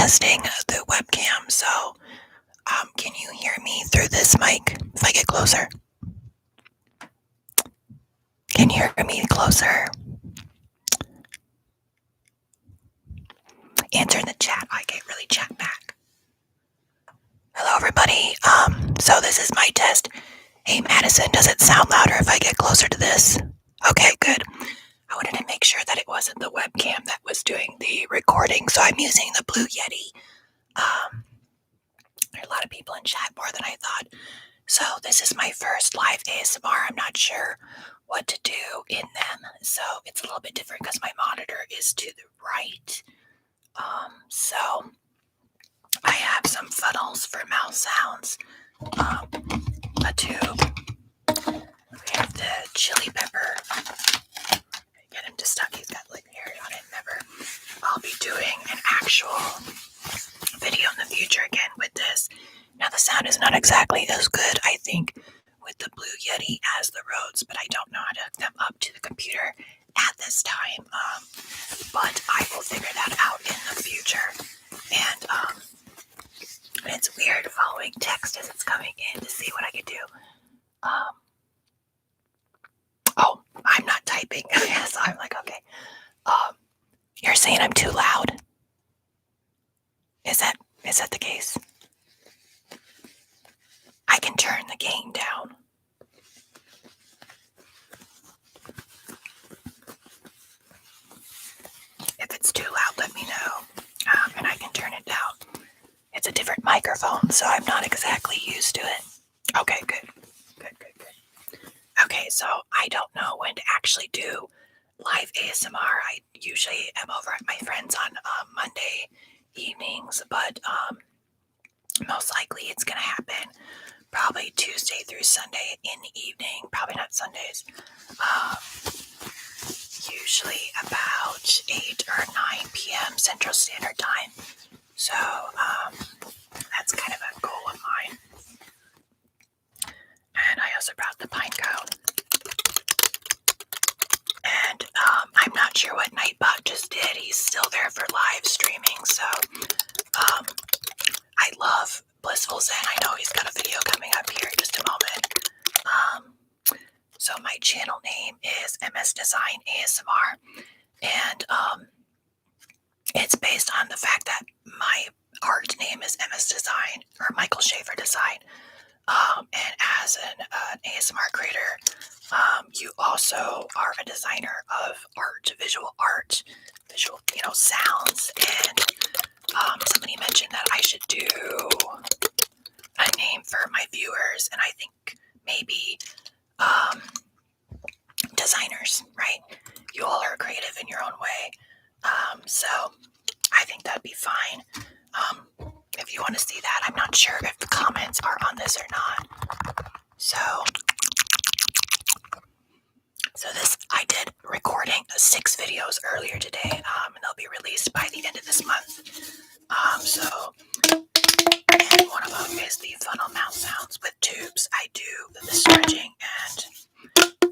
testing the webcam, so can you hear me through this mic if I get closer? Can you hear me closer? Answer in the chat. I can't really chat back. Hello, everybody. So this is my test. Hey, Madison, does it sound louder if I get closer to this? Okay, good. I wanted to make sure that it wasn't the webcam that was doing the recording, so I'm using the Blue Yeti. There are a lot of people in chat, more than I thought. So this is my first live ASMR. I'm not sure what to do in them, so it's a little bit different because my monitor is to the right. So I have some funnels for mouth sounds, a tube. We have the chili pepper. Get him to stuck. He's got like hair on it. Never. I'll be doing an actual video in the future again with this. Now the sound is not exactly as good, I think, with the Blue Yeti as the Rhodes, but I don't know how to hook them up to the computer at this time. But I will figure that out in the future. And it's weird following text as it's coming in to see what I can do. Oh, I'm not typing. So I'm like, okay. You're saying I'm too loud? Is that the case? I can turn the gain down. If it's too loud, let me know, and I can turn it down. It's a different microphone, so I'm not exactly used to it. Okay, good. Okay, so I don't know when to actually do live ASMR. I usually am over at my friends on Monday evenings, but most likely it's going to happen probably Tuesday through Sunday in the evening, probably not Sundays. Usually about 8 or 9 p.m. Central Standard Time. So that's kind of a goal of mine. And I also brought the pine cone. And I'm not sure what Nightbot just did. He's still there for live streaming. So I love Blissful Zen. I know he's got a video coming up here in just a moment. So my channel name is MSDesign ASMR. And it's based on the fact that my art name is MSDesign or Michael Schaefer Design. And as an ASMR creator, you also are a designer of art, visual, sounds. And somebody mentioned that I should do a name for my viewers, and I think maybe designers, right? You all are creative in your own way. So I think that'd be fine. If you want to see that, I'm not sure if the comments are on this or not. So this, I did recording 6 videos earlier today, and they'll be released by the end of this month. And one of them is the funnel mouth sounds with tubes. I do the stretching and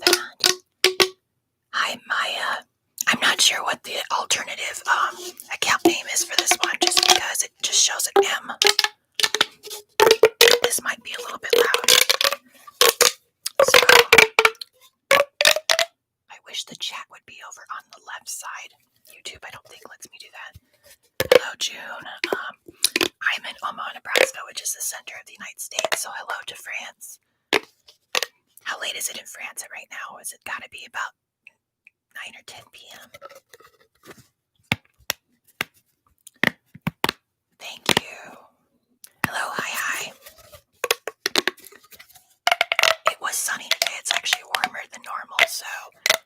that. Hi, Maya. I'm not sure what the alternative account name is for this one, just because it just shows an M. This might be a little bit loud. So I wish the chat would be over on the left side. YouTube, I don't think lets me do that. Hello, June. I'm in Omaha, Nebraska, which is the center of the United States. So hello to France. How late is it in France right now? Is it got to be about 9 or 10 p.m.? Thank you. Hello, hi. It was sunny today. It's actually warmer than normal, so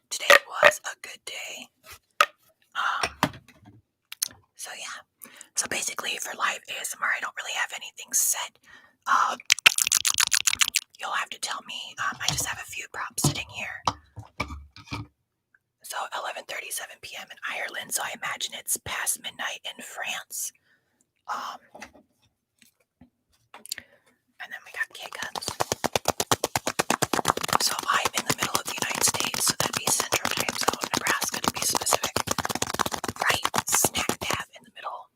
today was a good day. So yeah. So basically for live ASMR, I don't really have anything set. You'll have to tell me. I just have a few props sitting here. So 11:37 p.m. in Ireland, so I imagine it's past midnight in France. And then we got K-Cups. So I'm in the middle of the United States, so that'd be Central Time Zone, Nebraska to be specific. Right smack dab in the middle.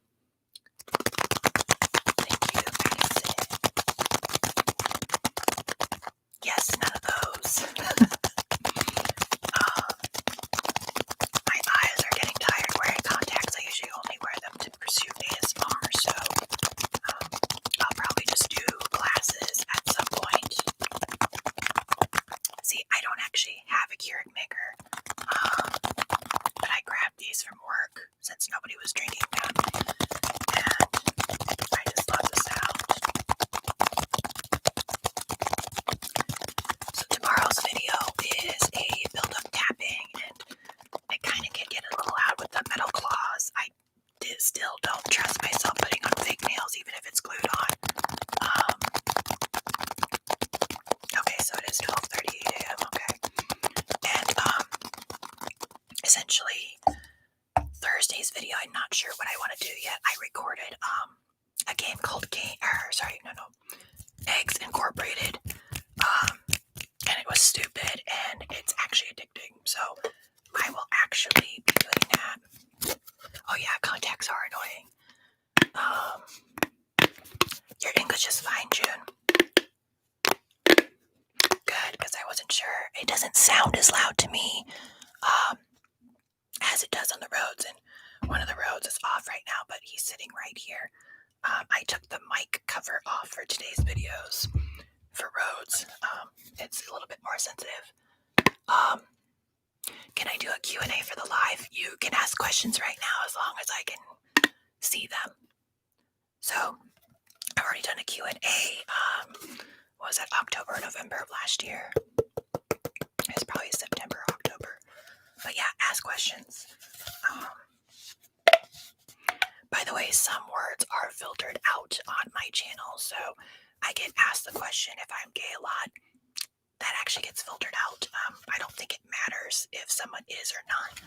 actually have a Keurig maker, but I grabbed these from work since nobody was drinking them, and I just love the sound. So tomorrow's video is a build-up tapping, and it kind of can get a little loud with the metal claws. I still don't trust myself putting on fake nails, even if it's glued on. Okay, so it is 12:30 a.m. Okay, and essentially Thursday's video, I'm not sure what I want to do yet. I recorded a game called Eggs Incorporated, and it was stupid, and it's actually addicting. So I will actually be doing that. Oh yeah, contacts are annoying. Your English is fine, June. Good, because I wasn't sure. It doesn't sound as loud to me as it does on the roads, and one of the roads is off right now, but he's sitting right here. I took the mic cover off for today's videos for roads. It's a little bit more sensitive. Can I do a Q&A for the live? You can ask questions right now as long as I can see them. So I've already done a Q&A. Was that October or November of last year? It's probably September or October. But yeah, ask questions. By the way, some words are filtered out on my channel, so I get asked the question if I'm gay a lot. That actually gets filtered out. I don't think it matters if someone is or not.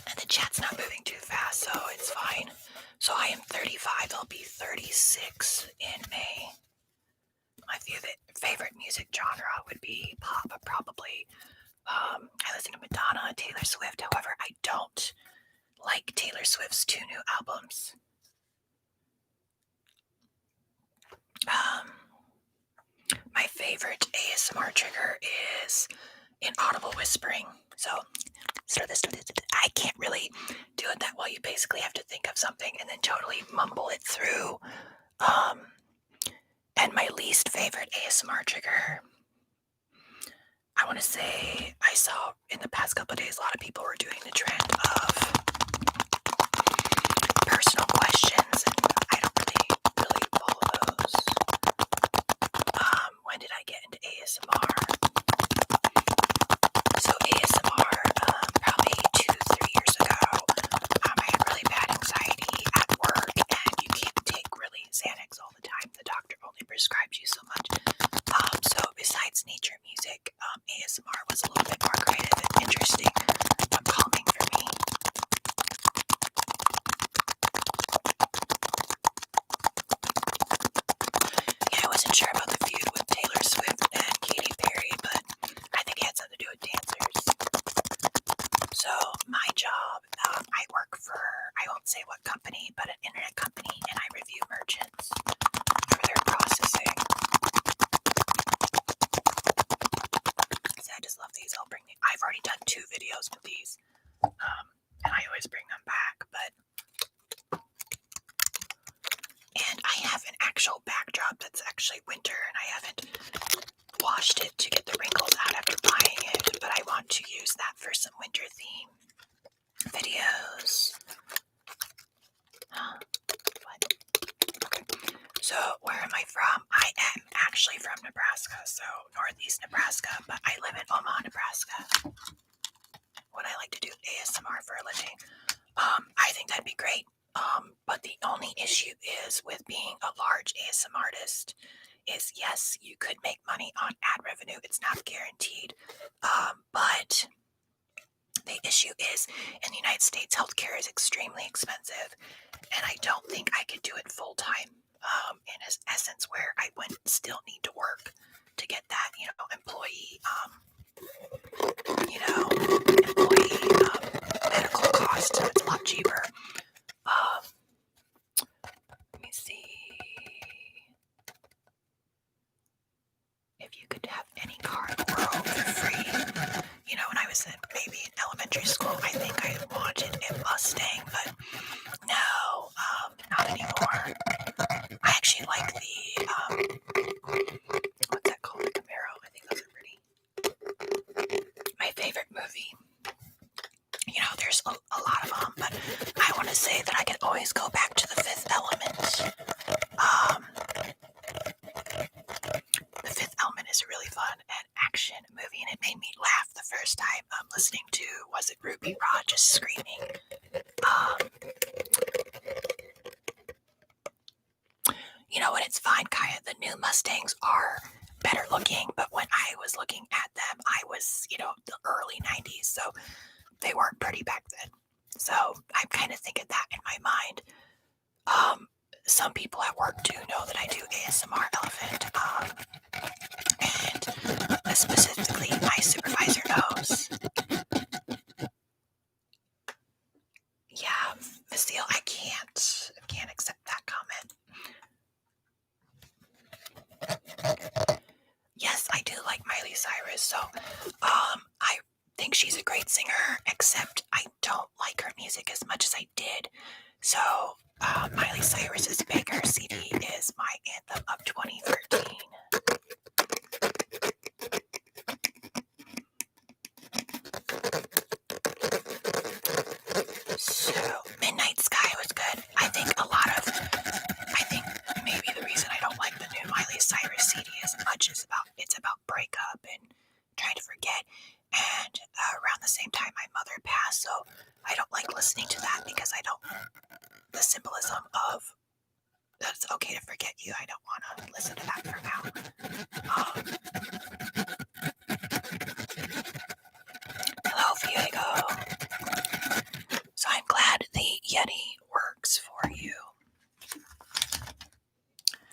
And the chat's not moving too fast, so it's fine. So I am 35. I'll be 36 in May. My favorite music genre would be pop, probably. I listen to Madonna, Taylor Swift. However, I don't like Taylor Swift's 2 new albums. My favorite ASMR trigger is inaudible whispering. So I can't really do it that well. You basically have to think of something and then totally mumble it through. And my least favorite ASMR trigger, I want to say, I saw in the past couple of days a lot of people were doing the trend of personal questions, and I don't really follow those. When did I get into ASMR? So ASMR, probably 2-3 years ago. I had really bad anxiety at work, and you can't take really Xanax all the time. The doctor only prescribes you so much. So besides nature music, ASMR was a little bit more creative and interesting, calming for me. Yeah, I wasn't sure about the feud with Taylor Swift and Katy Perry, but I think it had something to do with dancers. So my job, I work for, I won't say what company, but an internet company, and I review merchants for their processing. I just love these. I've already done 2 videos with these, and I always bring them back, and I have an actual backdrop that's actually winter, and I haven't washed it to get the wrinkles out after buying it, but I want to use that for some winter theme videos. What? Okay. So where am I from? I am actually from Nebraska, so northeast Nebraska, but I live in Omaha, Nebraska. Would I like to do ASMR for a living? I think that'd be great. But the only issue is with being a large ASMR artist is, yes, you could make money on ad revenue. It's not guaranteed. But the issue is, in the United States, healthcare is extremely expensive, and I don't think I could do it full time. In essence, where I would still need to work to get that, employee medical cost. So it's a lot cheaper. Let me see. If you could have any car in the world for free. When I was maybe in elementary school, I think I wanted a Mustang, but no, not anymore. I actually like the to The Fifth Element. Um, The Fifth Element is a really fun and action movie, and it made me laugh the first time listening to, was it Ruby Rod just screaming? You know what, it's fine, Kaya. The new Mustangs are better looking, but when I was looking at them, I was, the early 90s, so they weren't pretty back then. So I'm kind of thinking that in my mind. Some people at work do know that I do ASMR Elephant, and specifically my supervisor knows. Yeah, Vasile, I can't accept that comment. Yes, I do like Miley Cyrus, so I think she's a great singer, except I don't like her music as much as I did. So Miley Cyrus's Beggar CD is my anthem of 2013. So Midnight Sky was good. I think maybe the reason I don't like the new Miley Cyrus CD as much is it's about breakup and trying to forget. And around the same time my mother passed, so I don't like listening to that because the symbolism of that it's okay to forget you. I don't want to listen to that for now. Hello, Diego. So I'm glad the Yeti works for you.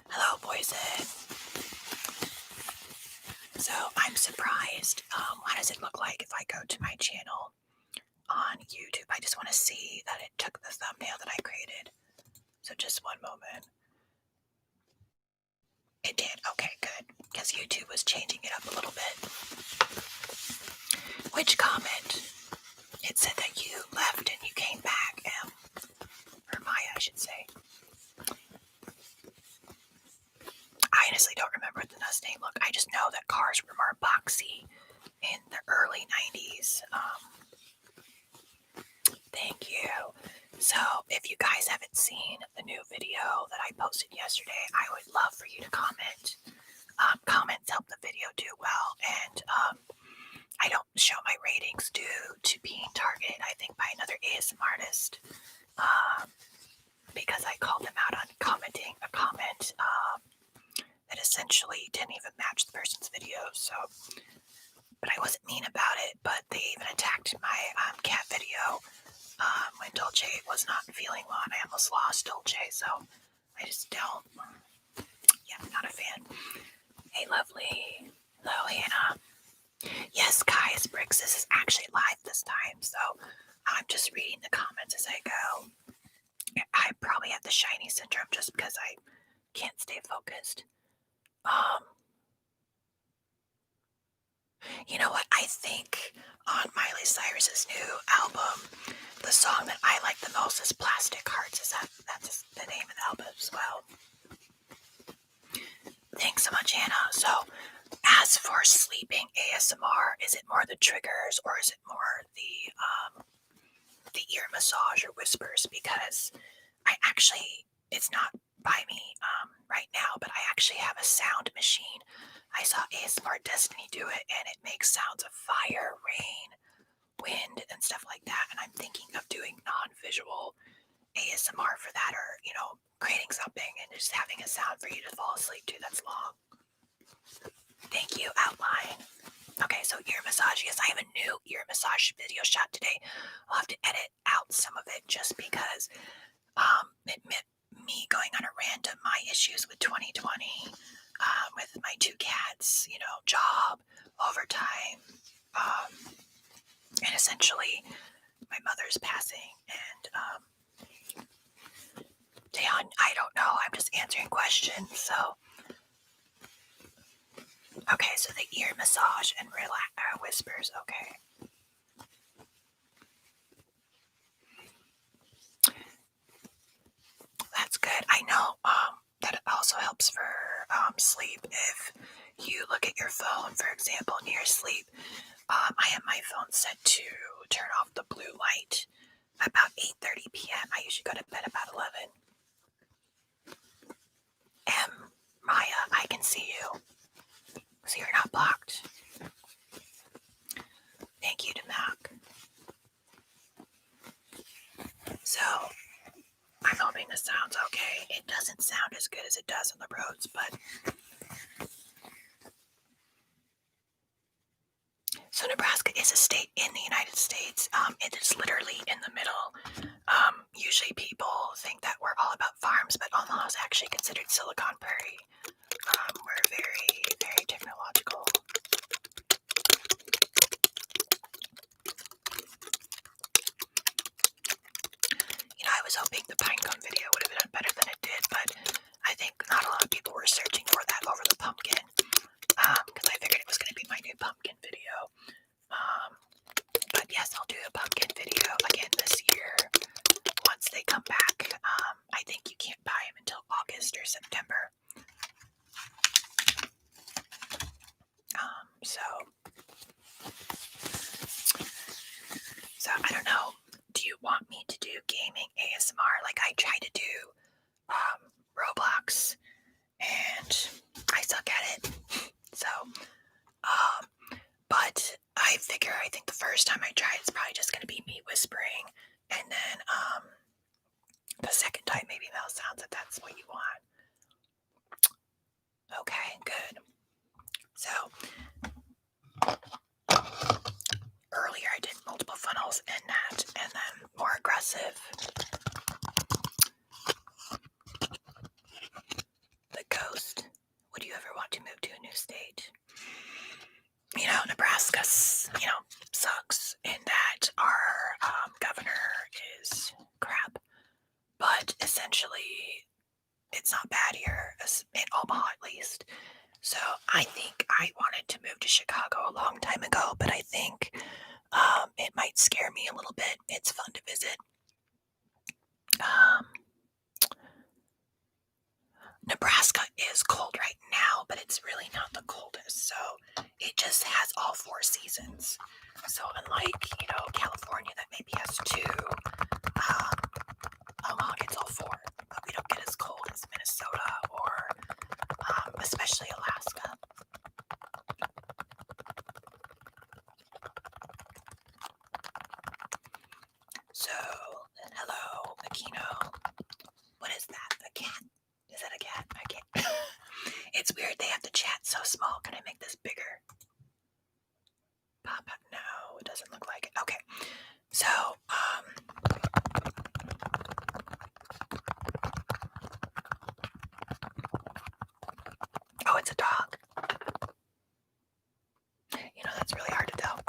Hello, Poison. So I'm surprised. What does it look like if I go to my channel on YouTube? I just want to see that it took the thumbnail that I created. So just one moment. It did. Okay, good. Because YouTube was changing it up a little bit. Which comment? It said that you left and you came back, or Maya, I should say. I honestly don't remember what the Mustang looked. I just know that cars were more boxy in the early 90s. Thank you. So if you guys haven't seen the new video that I posted yesterday, I would love for you to comment. Comments help the video do well, and I don't show my ratings due to being targeted, I think, by another ASMR artist, because I called them out on commenting a comment that essentially didn't even match the person's video. So, but I wasn't mean about it, but they even attacked my cat video when Dolce was not feeling well, and I almost lost Dolce, so I just don't, I'm not a fan. Hey, lovely. Hello, Hannah. Yes, guys, Bricks, this is actually live this time, so I'm just reading the comments as I go. I probably have the shiny syndrome just because I can't stay focused. You know what? I think on Miley Cyrus's new album, the song that I like the most is Plastic Hearts. That's the name of the album as well. Thanks so much, Hannah. So, as for sleeping ASMR, is it more the triggers or is it more the ear massage or whispers? Because it's not by me right now, but I actually have a sound machine. I saw ASMR Destiny do it, and it makes sounds of fire, rain, wind, and stuff like that. And I'm thinking of doing non-visual ASMR for that, or creating something and just having a sound for you to fall asleep to that's long. Thank you, Outline. Okay, so ear massage. Yes, I have a new ear massage video shot today. I'll have to edit out some of it just because it meant me going on a rant of my issues with 2020, with my 2 cats, job, overtime, and essentially my mother's passing. And Dayon, I don't know. I'm just answering questions. So, okay, so the ear massage and whispers. Okay. That's good. I know that it also helps for sleep. If you look at your phone, for example, near sleep, I have my phone set to turn off the blue light about 8:30 p.m. I usually go to bed about 11. hoping this sounds okay. It doesn't sound as good as it does on the roads, but... So Nebraska is a state in the United States. It is literally in the middle. Usually people think that we're all about farms, but Omaha is actually considered Silicon Prairie. We're very, very technological. I was hoping the pinecone video would have been better than it did, but I think not a lot of people were searching for that over the pumpkin, because I figured it was going to be my new pumpkin video. But yes, I'll do a pumpkin video again this year once they come back. I think you can't buy them until August or September. So I don't know. Do you want me to do gaming ASMR? Like I try to do Roblox, and I suck at it. So, but I think the first time I try it's probably just going to be me whispering, and then the second time maybe mouth sounds if that's what you want. Okay, good. So earlier I did multiple funnels in that, and then more aggressive. The ghost. Would you ever want to move to a new state? Nebraska, sucks in that our governor is crap, but essentially it's not bad here, in Omaha at least. So I think I wanted to move to Chicago a long time ago, but I think it might scare me a little bit. It's fun to visit. Nebraska is cold right now, but it's really not the coldest. So it just has all 4 seasons. So unlike, California that maybe has 2, Omaha gets all 4. But we don't get as cold as Minnesota or especially Alaska. So, hello, Aquino. What is that? A cat? Is that a cat? I can't. It's weird they have the chat so small. Can I make this bigger? Pop up. No, it doesn't look like it. Okay. So, oh, it's a dog. That's really hard to tell.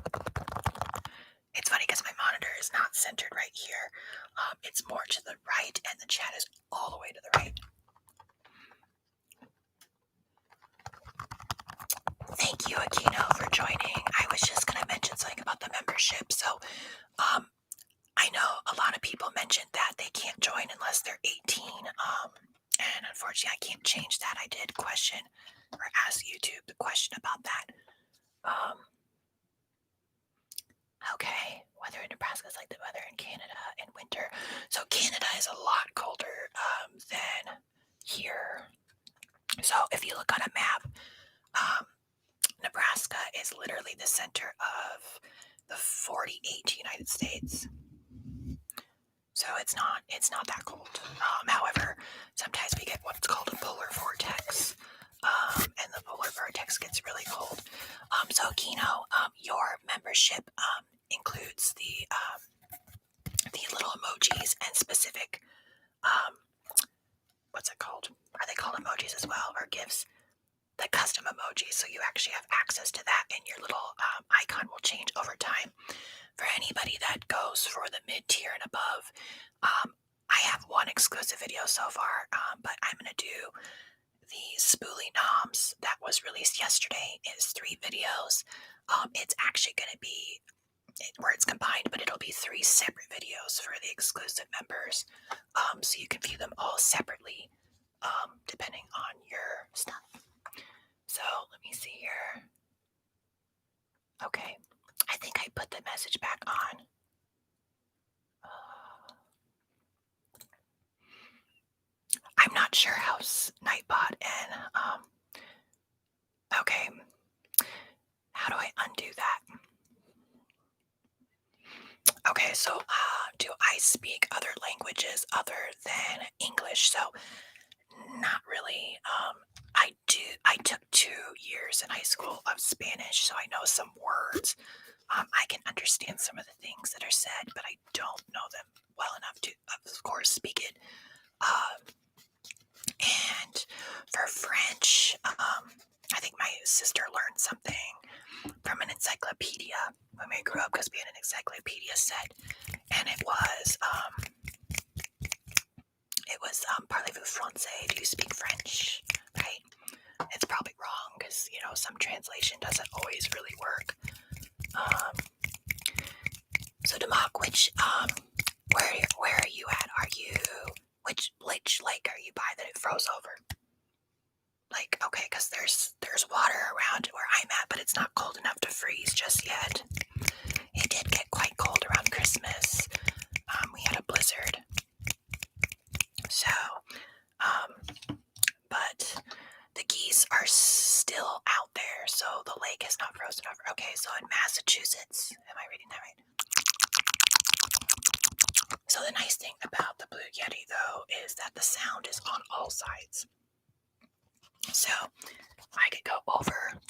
It's funny because my monitor is not centered right here. It's more to the right, and the chat is all the way to the right. Thank you, Aquino, for joining. I was just going to mention something about the membership. So, I know a lot of people mentioned that they can't join unless they're 18. And unfortunately, I can't change that. I did question or ask YouTube the question about that. Okay, weather in Nebraska is like the weather in Canada in winter. So Canada is a lot colder than here. So if you look on a map, Nebraska is literally the center of the 48 United States. So it's not that cold. However, sometimes we get what's called a polar vortex, and the polar vortex gets really cold. So Kino, your membership includes the little emojis and specific what's it called? Are they called emojis as well, or GIFs? The custom emojis, so you actually have access to that, and your little icon will change over time. For anybody that goes for the mid-tier and above, I have one exclusive video so far, but I'm going to do the Spoolie Noms that was released yesterday. It's 3 videos. It's actually going to be where it's combined, but it'll be 3 separate videos for the exclusive members, so you can view them all separately, depending on your stuff. So let me see here. Okay, I think I put the message back on. I'm not sure how Nightbot and okay, how do I undo that? Okay, so do I speak other languages other than English, so not really. I took 2 years in high school of Spanish, so I know some words. I can understand some of the things that are said, but I don't know them well enough to, of course, speak it. Um, and for French, I think my sister learned something from an encyclopedia when we grew up because we had an encyclopedia set, and parlez-vous français? Do you speak French? Right? It's probably wrong because some translation doesn't always really work. So Democ, where are you at? Which lake are you by that it froze over? Like, okay, because there's water around where I'm at, but it's not cold enough to freeze just yet. It did get quite cold around Christmas. We had a blizzard. So, but the geese are still out there, so the lake has not frozen over. Okay, so in Massachusetts, am I reading that right? So the nice thing about the Blue Yeti, though, is that the sound is on all sides. So I could go over.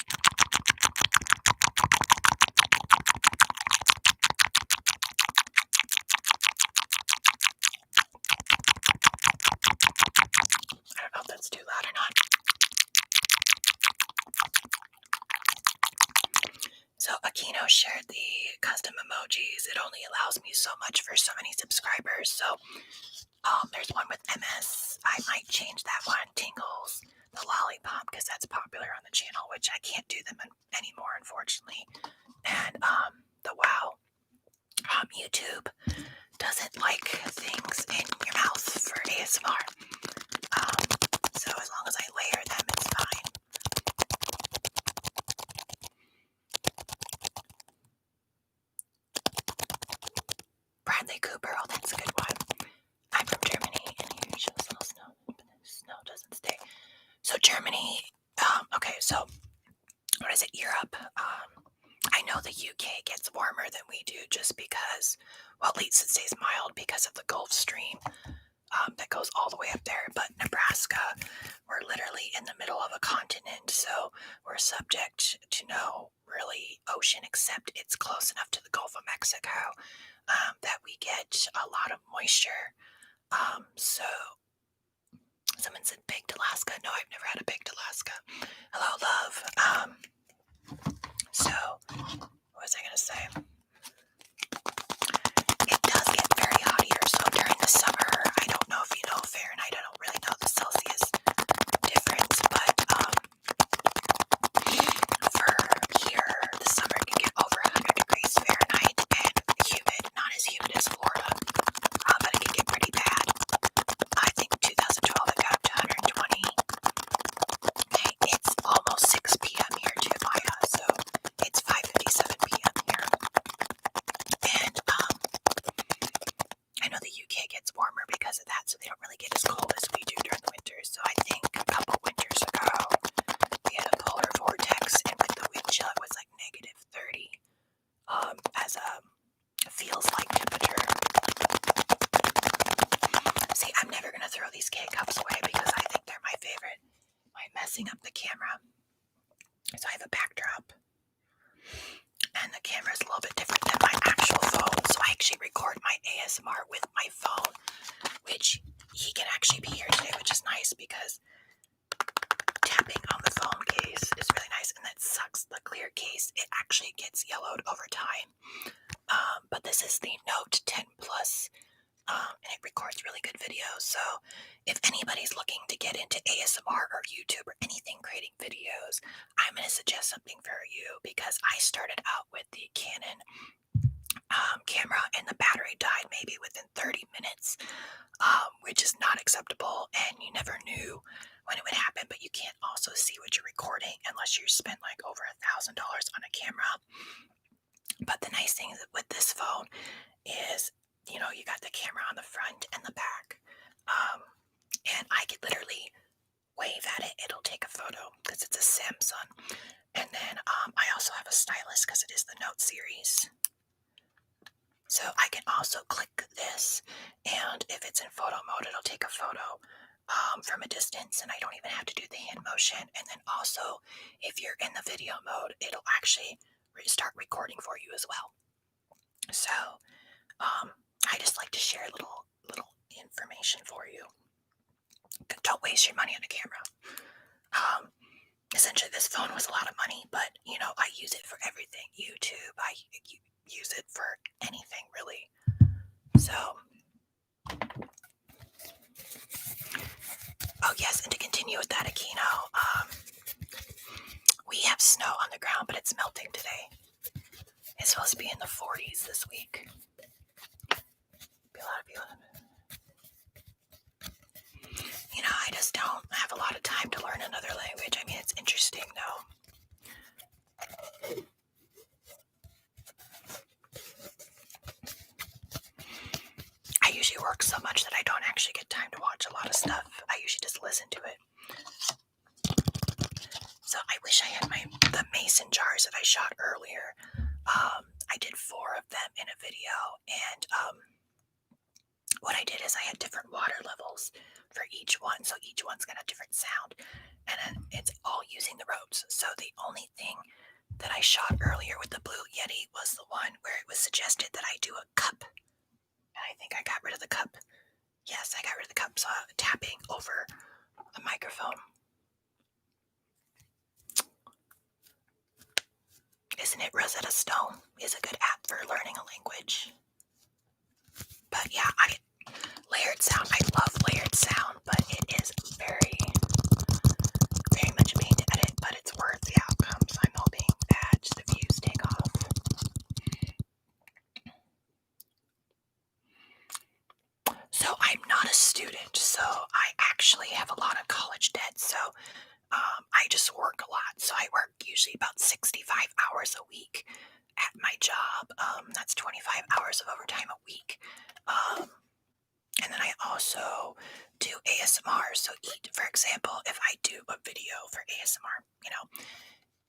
I don't know if that's too loud or not. So Aquino shared the custom emojis. It only allows me so much for so many subscribers. So there's one with MS. I might change that one. Tingles, the lollipop, because that's popular on the channel, which I can't do them anymore, unfortunately. And the wow. YouTube doesn't like things in your mouth for ASMR. So as long as I layer them, it's fine. Bradley Cooper, oh, that's a good one. I'm from Germany, and here shows little snow, but the snow doesn't stay. So Germany, okay, so what is it, Europe? I know the UK gets warmer than we do just because, well, at least it stays mild because of the Gulf Stream that goes all the way up there. But Nebraska, we're literally in the middle of a continent, so we're subject to no really ocean except it's close enough to the Gulf of Mexico that we get a lot of moisture. So someone said baked Alaska. No, I've never had a baked Alaska. Hello, love. So what was I gonna say? It does get very hot here. So during the summer, I don't know if you know Fahrenheit. I don't really know the Celsius difference, but for here, the summer can get over 100 degrees Fahrenheit and humid. Not as humid as Florida, but it can get pretty bad. I think 2012 it got up to 120. Okay, it's almost 6 p.m. here too, Maya. So it's 5:57 p.m. here, and I know the UK gets warmer because of that, so they don't really get as cold as we do during the winters. So I think a couple winters ago we had a polar vortex, and with the wind chill, it was like -30 as a feels like temperature. See, I'm never gonna throw these K-cups away because I think they're my favorite. I'm messing up the camera. So I have a backdrop, and the camera is a little bit different than my actual phone. So I actually record my ASMR with my phone, which he can actually be here today, which is nice because tapping on the phone case is really nice, and that sucks. The clear case, it actually gets yellowed over time. But this is the Note 10 Plus, and it records really good videos. So if anybody's looking to get into ASMR or YouTube or anything creating videos, I'm going to suggest something for you because I started out with the Canon camera and the battery died maybe within 30 minutes, which is not acceptable, and you never knew when it would happen, but you can't also see what you're recording unless you spend like over $1,000 on a camera. But the nice thing with this phone is, you got the camera on the front and the back, and I could literally wave at it, it'll take a photo because it's a Samsung. And then I also have a stylus because it is the Note series. So I can also click this, and if it's in photo mode, it'll take a photo. from a distance, and I don't even have to do the hand motion. And then also, if you're in the video mode, it'll actually start recording for you as well. So I just like to share little information for you. Don't waste your money on a camera. Essentially, this phone was a lot of money, but I use it for everything. YouTube, I use it for anything really. So, oh yes, and to continue with that, Aquino, we have snow on the ground, but it's melting today. It's supposed to be in the 40s this week. Be a lot of people. I just don't have a lot of time to learn another language. I mean, it's interesting though. I usually work so much that I don't actually get time to watch a lot of stuff. I usually just listen to it. So I wish I had the mason jars that I shot earlier. I did 4 of them in a video, and what I did is I had different water levels for each one, so each one's got a different sound, and then it's all using the ropes. So the only thing that I shot earlier with the Blue Yeti was the one where it was suggested that I do a cup, and I think I got rid of the cup. Yes, I got rid of the cup, so tapping over a microphone. Isn't it Rosetta Stone is a good app for learning a language? But yeah, layered sound. I love layered sound, but it is very, very much a pain to edit, but it's worth the outcomes. I'm hoping that the views take off. So I'm not a student, so I actually have a lot of college debt, so I just work a lot. So I work usually about 65 hours a week at my job. That's 25 hours of overtime a week. And then I also do ASMR. So for example, if I do a video for ASMR,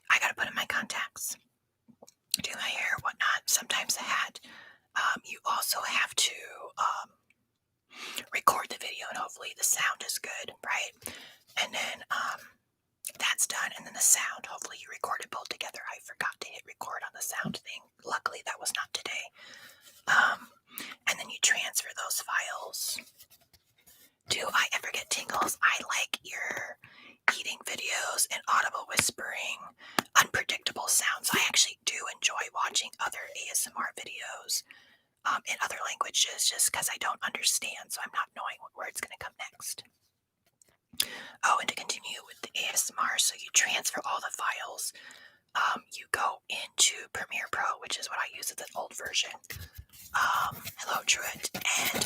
I gotta put in my contacts, do my hair, whatnot, sometimes the hat. You also have to record the video, and hopefully the sound is good, right? And then that's done, and then the sound, hopefully you recorded both together. I forgot to hit record on the sound thing. Luckily that was not today. And then you transfer those files. Do I ever get tingles? I like your eating videos and audible whispering, unpredictable sounds. I actually do enjoy watching other ASMR videos in other languages just because I don't understand, so I'm not knowing where it's going to come next. Oh, and to continue with the ASMR, so you transfer all the files. You go into Premiere Pro, which is what I use as an old version. Hello, Druid. And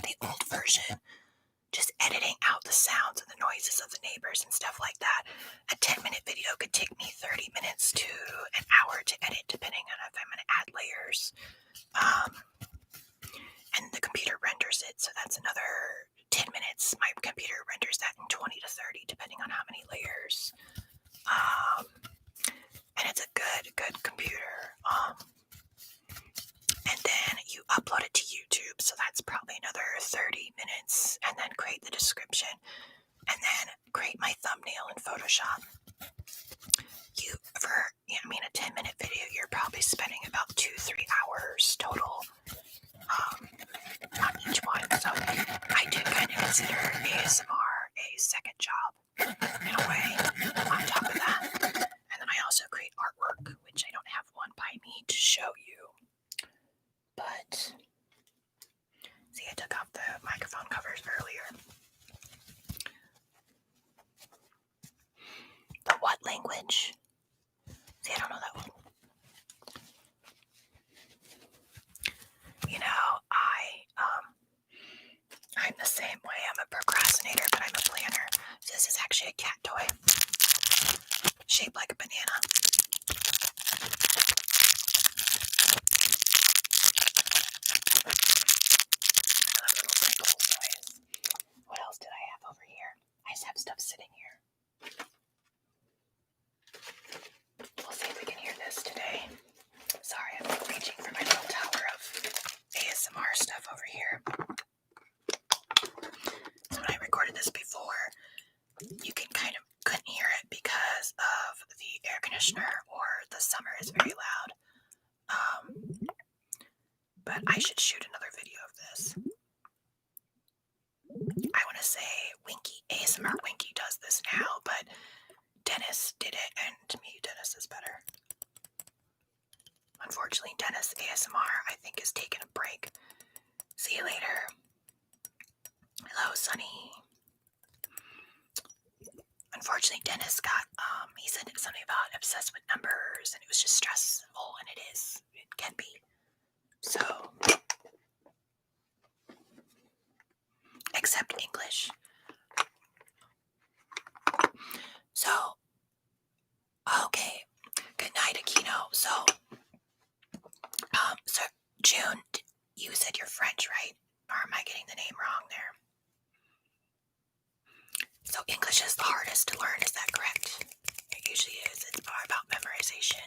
the old version, just editing out the sounds and the noises of the neighbors and stuff like that. A 10-minute video could take me 30 minutes to an hour to edit, depending on if I'm going to add layers. And the computer renders it, so that's another 10 minutes. My computer renders that in 20 to 30, depending on how many layers. And it's a good computer. And then you upload it to YouTube, so that's probably another 30 minutes, and then create the description, and then create my thumbnail in Photoshop. A 10-minute video, you're probably spending about 2-3 hours total on each one. So I do kind of consider ASMR a second job in a way on top of that. And then I also create artwork, which I don't have one by me to show you. But see, I took off the microphone covers earlier. The what language? See, I don't know that one. I'm the same way. I'm a procrastinator, but I'm a planner. So this is actually a cat toy, shaped like a banana. What else did I have over here? I just have stuff sitting here. We'll see if we can hear this today. Sorry, I'm reaching for my little tower of ASMR stuff over here. So say Winky, ASMR Winky does this now, but Dennis did it, and to me, Dennis is better. Unfortunately, Dennis ASMR, I think, is taking a break. See you later. Hello, Sunny. Unfortunately, Dennis got, he said something about obsessed with numbers, and it was just stressful, and it is. It can be. So, except English. So, okay. Good night, Aquino. So, June, you said you're French, right? Or am I getting the name wrong there? So English is the hardest to learn, is that correct? It usually is. It's more about memorization.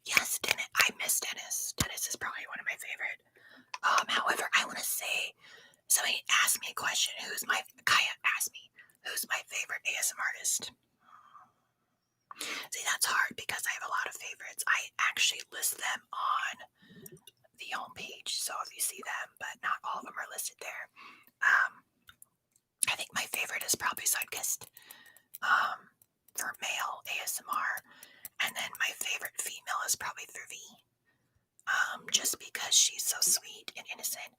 Yes, Dennis. I miss Dennis. Dennis is probably one of my favorite. However, I want to say, somebody asked me a question. Kaya asked me, who's my favorite ASMR artist? See, that's hard because I have a lot of favorites. I actually list them on the home page, so if you see them, but not all of them are listed there. I think my favorite is probably Sidekist for male ASMR, and then my favorite female is probably Vivi, just because she's so sweet and innocent.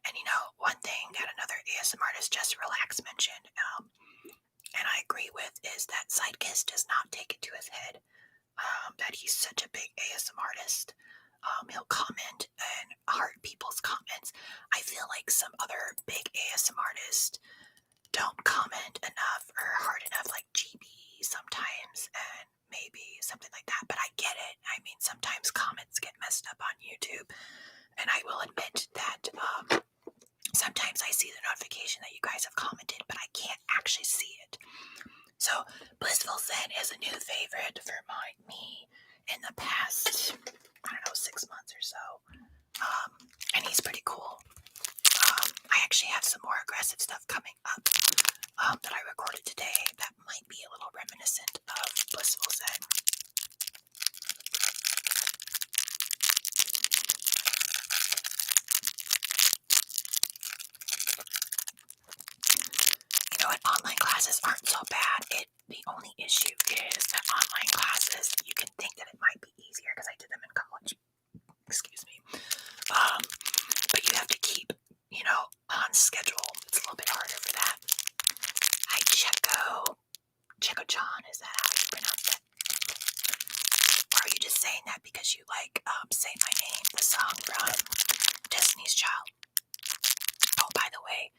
And you know, one thing that another ASMR artist, Just Relax, mentioned, and I agree with, is that Sidekist does not take it to his head that he's such a big ASMR artist. He'll comment and heart people's comments. I feel like some other big ASMR artists don't comment enough or hard enough, like GB sometimes, and maybe something like that. But I get it. I mean, sometimes comments get messed up on YouTube, and I will admit that sometimes I see the notification that you guys have commented, but I can't actually see it. So Blissful Zen is a new favorite for me in the past, I don't know, 6 months or so. And he's pretty cool. I actually have some more aggressive stuff coming up that I recorded today that might be a little reminiscent of Blissful Zen. You know what? Online classes aren't so bad. The only issue is that online classes, you can think that it might be easier because I did them in college. Excuse me. But you have to keep, on schedule. It's a little bit harder for that. Hi, Checo John, is that how you pronounce it? Or are you just saying that because you like Say My Name, the song from Destiny's Child? Oh, by the way,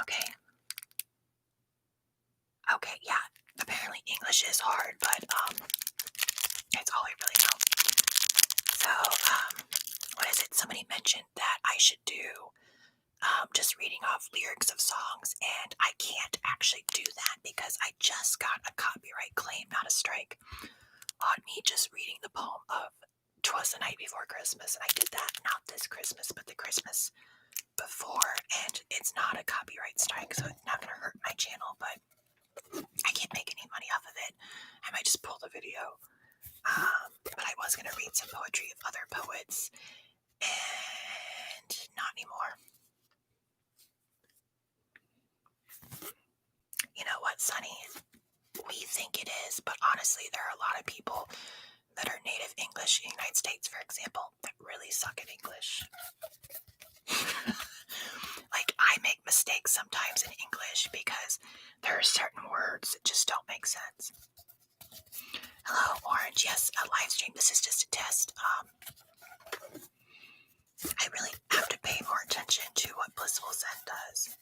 okay. Okay, yeah, apparently English is hard, but it's all I really know. So, what is it? Somebody mentioned that I should do just reading off lyrics of songs, and I can't actually do that because I just got a copyright claim, not a strike, on me just reading the poem of 'Twas the Night Before Christmas, and I did that not this Christmas, but the Christmas before, and it's not a copyright strike, so it's not going to hurt my channel, but I can't make any money off of it. I might just pull the video. But I was going to read some poetry of other poets, and not anymore. You know what, Sunny? We think it is, but honestly, there are a lot of people that are native English in the United States, for example, that really suck at English. Like, I make mistakes sometimes in English because there are certain words that just don't make sense. Hello, Orange. Yes, a live stream. This is just a test. I really have to pay more attention to what Blissful Zen does,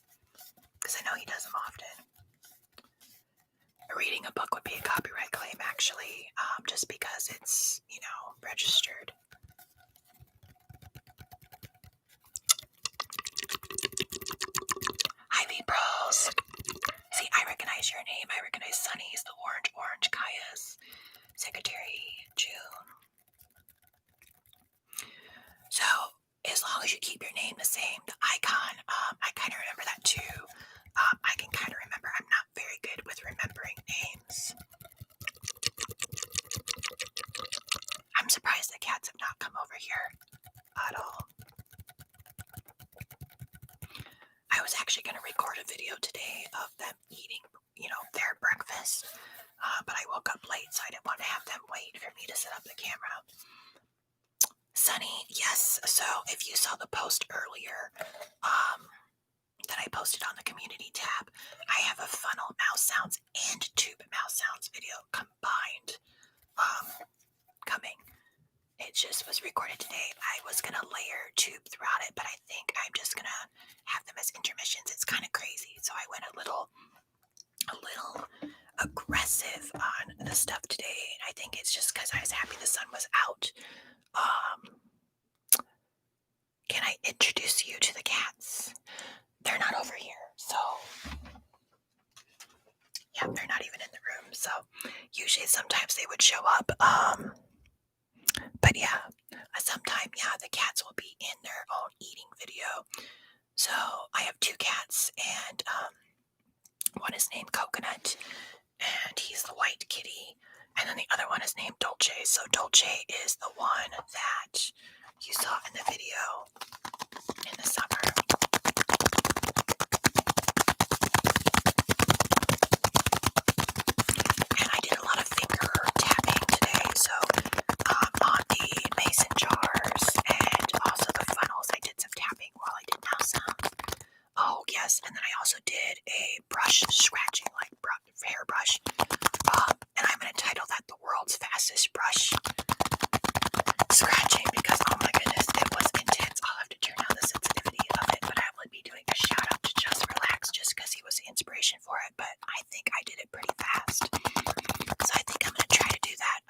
because I know he does them often. Reading a book would be a copyright claim, actually, just because it's, registered. Hi, V-Bros. See, I recognize your name. I recognize Sunny's, the orange Kaya's, Secretary June. So, as long as you keep your name the same, the icon, I kind of remember that too. I can kind of remember. I'm not very good with remembering names. I'm surprised the cats have not come over here at all. was actually going to record a video today of them eating, their breakfast, but I woke up late, so I didn't want to have them wait for me to set up the camera. Sunny, yes. So if you saw the post earlier that I posted on the community tab, I have a funnel mouse sounds and tube mouse sounds video combined coming. It just was recorded today. I was going to layer tube throughout it, but I think I'm just going to have them as intermissions. It's kind of crazy, so I went a little aggressive on the stuff today. I think it's just because I was happy the sun was out. Can I introduce you to the cats? They're not over here, so yeah, they're not even in the room. So usually sometimes they would show up. But yeah, sometime, the cats will be in their own eating video. So I have two cats, and one is named Coconut, and he's the white kitty, and then the other one is named Dolce. So Dolce is the one that you saw in the video in the summer. And I did a lot of finger tapping today, so on the mason jars and also the funnels, I did some tapping while I did mouse sounds. Oh yes, and then I also did a brush scratching, like hair brush, and I'm going to title that the world's fastest brush scratching, because oh my goodness, it was intense. I'll have to turn down the sensitivity of it, but I will be doing a shout out to Just Relax just because he was the inspiration for it, but I think I did it pretty fast, so I think I'm going to try to do that.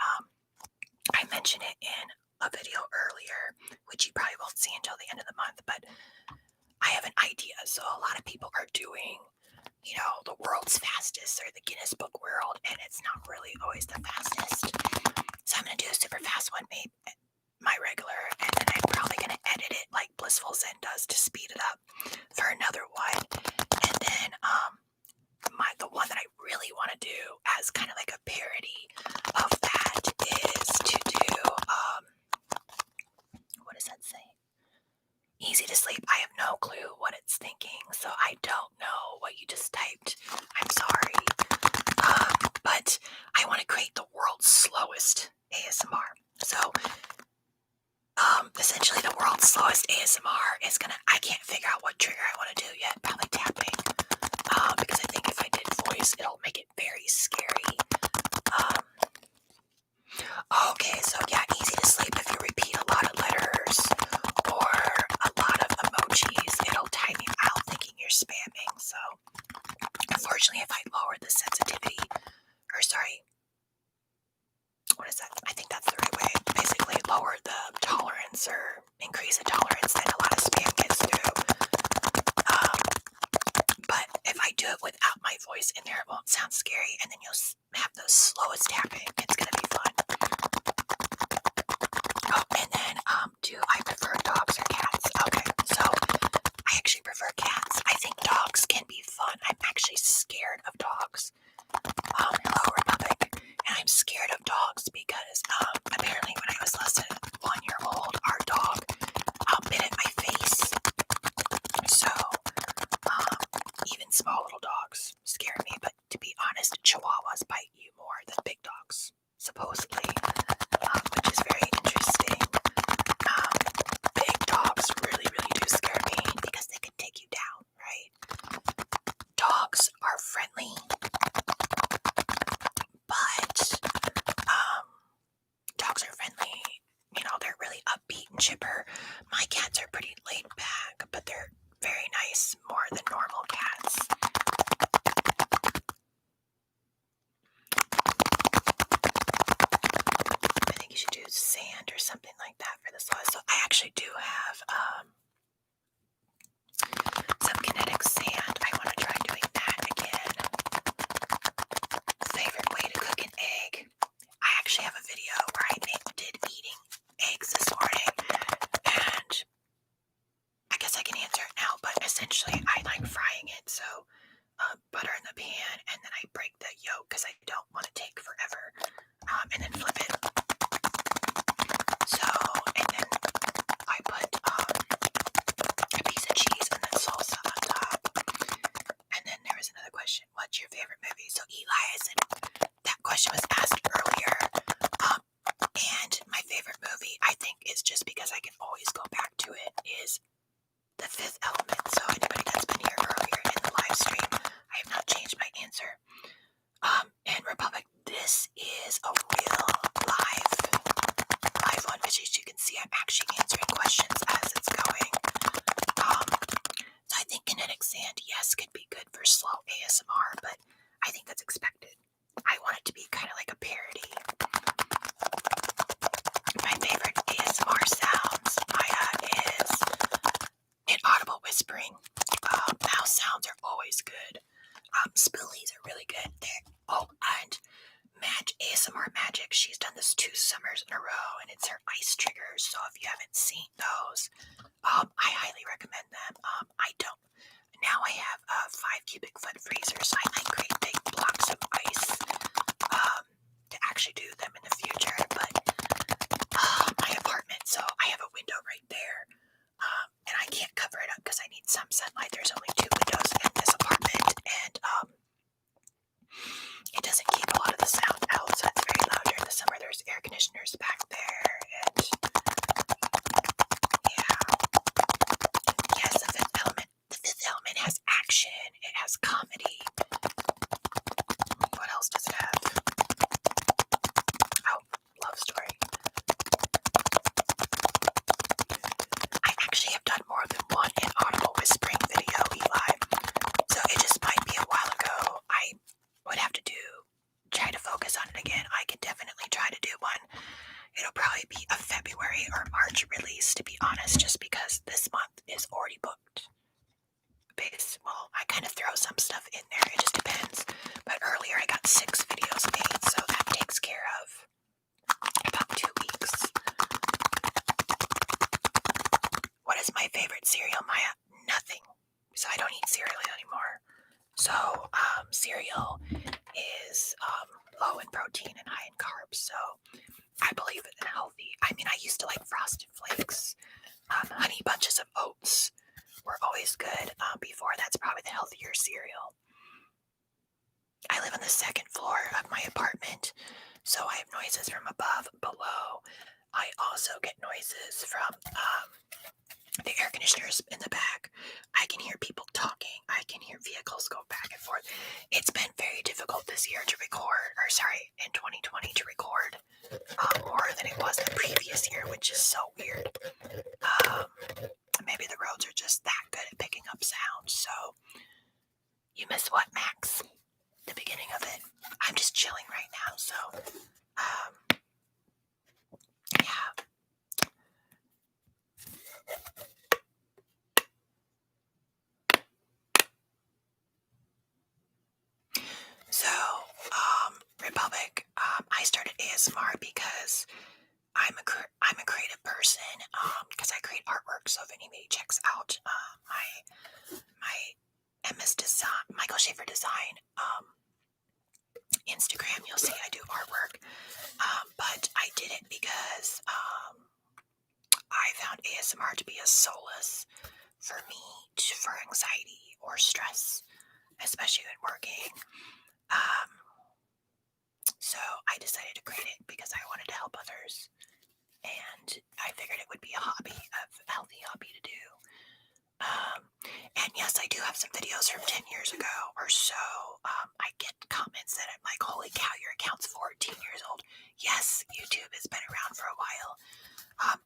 I mentioned it in a video earlier, which you probably won't see until the end of the month, but I have an idea. So a lot of people are doing, the world's fastest or the Guinness Book World, and it's not really always the fastest. So I'm going to do a super fast one, maybe my regular, and then I'm probably going to edit it like Blissful Zen does to speed it up for another one. And then the one that I really want to do as kind of like a parody of that is to do, what does that say? Easy to sleep. I have no clue what it's thinking, so I don't know what you just typed. I'm sorry. But I want to create the world's slowest ASMR. So, essentially the world's slowest ASMR is I can't figure out what trigger I want to do yet. Probably tapping. Because I think if I did voice, it'll make it very scary. Okay, so yeah, easy to sleep if you repeat a lot of letters or a lot of emojis, it'll time you out thinking you're spamming. So unfortunately, if I lower the sensitivity, or sorry, what is that? I think that's the right way. Basically lower the tolerance or increase the tolerance, then a lot of spam gets through. But if I do it without my voice in there, it won't sound scary, and then you'll have the slowest tapping. It's gonna be fun. Oh, and then do I prefer dogs or cats? Okay, so I actually prefer cats. I think dogs can be fun. I'm actually scared of dogs. Hello, Republic. And I'm scared of dogs because apparently when I was less than 1 year old, our dog bit at my face. So even small little dogs scare me, but to be honest, chihuahuas bite you more than big dogs, supposedly, which is very interesting. Big dogs really, really do scare me because they can take you down, right? Dogs are friendly, but dogs are friendly. They're really upbeat and chipper. My cats are pretty laid back, but they're very nice, more than normal cats. I think you should do sand or something like that for this one. So I actually do have some kinetic sand. I want to try doing that again. Favorite way to cook an egg. I actually have a video where I did eating eggs this morning, and I guess I can answer it now, but essentially I like frying it. So butter in the pan, and then I break the yolk because I don't want to take forever, and then flip it. So, and then I put a piece of cheese and then salsa on top. ASMR, but I think that's expected. I want it to be kind of like a parody. My favorite ASMR sounds, Maya, is inaudible whispering. Mouse sounds are always good. Spoolies are really good. Oh, and ASMR Magic. She's done this 2 summers in a row, and it's her ice triggers. So if you haven't seen those, I highly recommend them. I don't. Now I have a 5 cubic foot freezer, so I might create big blocks of ice to actually do them in the future. But my apartment, so I have a window right there, and I can't cover it up because I need some sunlight. There's only 2 windows in this apartment, and it doesn't keep a lot of the sound out, so it's very loud during the summer. There's air conditioners back there, and yeah. Yes, the fifth element. The fifth element has action. It has comedy. What else does it have? Oh, love story. I actually have done more than one inaudible whispering video, Eli. So it just might be a while ago. I would have to try to focus on it again. I can definitely try to do one. It'll probably be a February or March release, to be honest, just because this month is already booked. Well, I kind of throw some stuff in there. It just depends. But earlier I got 6 videos made, so that takes care of about 2 weeks. What is my favorite cereal, Maya? Nothing. So I don't eat cereal anymore. So cereal is low in protein and high in carbs, so I believe in healthy. I mean, I used to like Frosted Flakes. Honey Bunches of Oats were always good. Before, that's probably the healthier cereal. I live on the 2nd floor of my apartment, so I have noises from above, below. I also get noises from the air conditioners in the back. I can hear people talking. I can hear vehicles go back and forth. It's been very difficult this year to record, in 2020 to record more than it was the previous year, which is so weird. Maybe the roads are just that good at picking up sound. So, you missed what, Max? The beginning of it. I'm just chilling right now, so, yeah. So, Republic, I started ASMR because I'm a creative person, because I create artwork. So if anybody checks out my MSDesign, Michael Schaefer Design Instagram, you'll see I do artwork. But I did it because I found ASMR to be a solace for me for anxiety or stress, especially when working. So I decided to create it because I wanted to help others, and I figured it would be a healthy hobby to do. And yes, I do have some videos from 10 years ago or so. I get comments that I'm like, holy cow, your account's 14 years old. Yes, YouTube has been around for a while.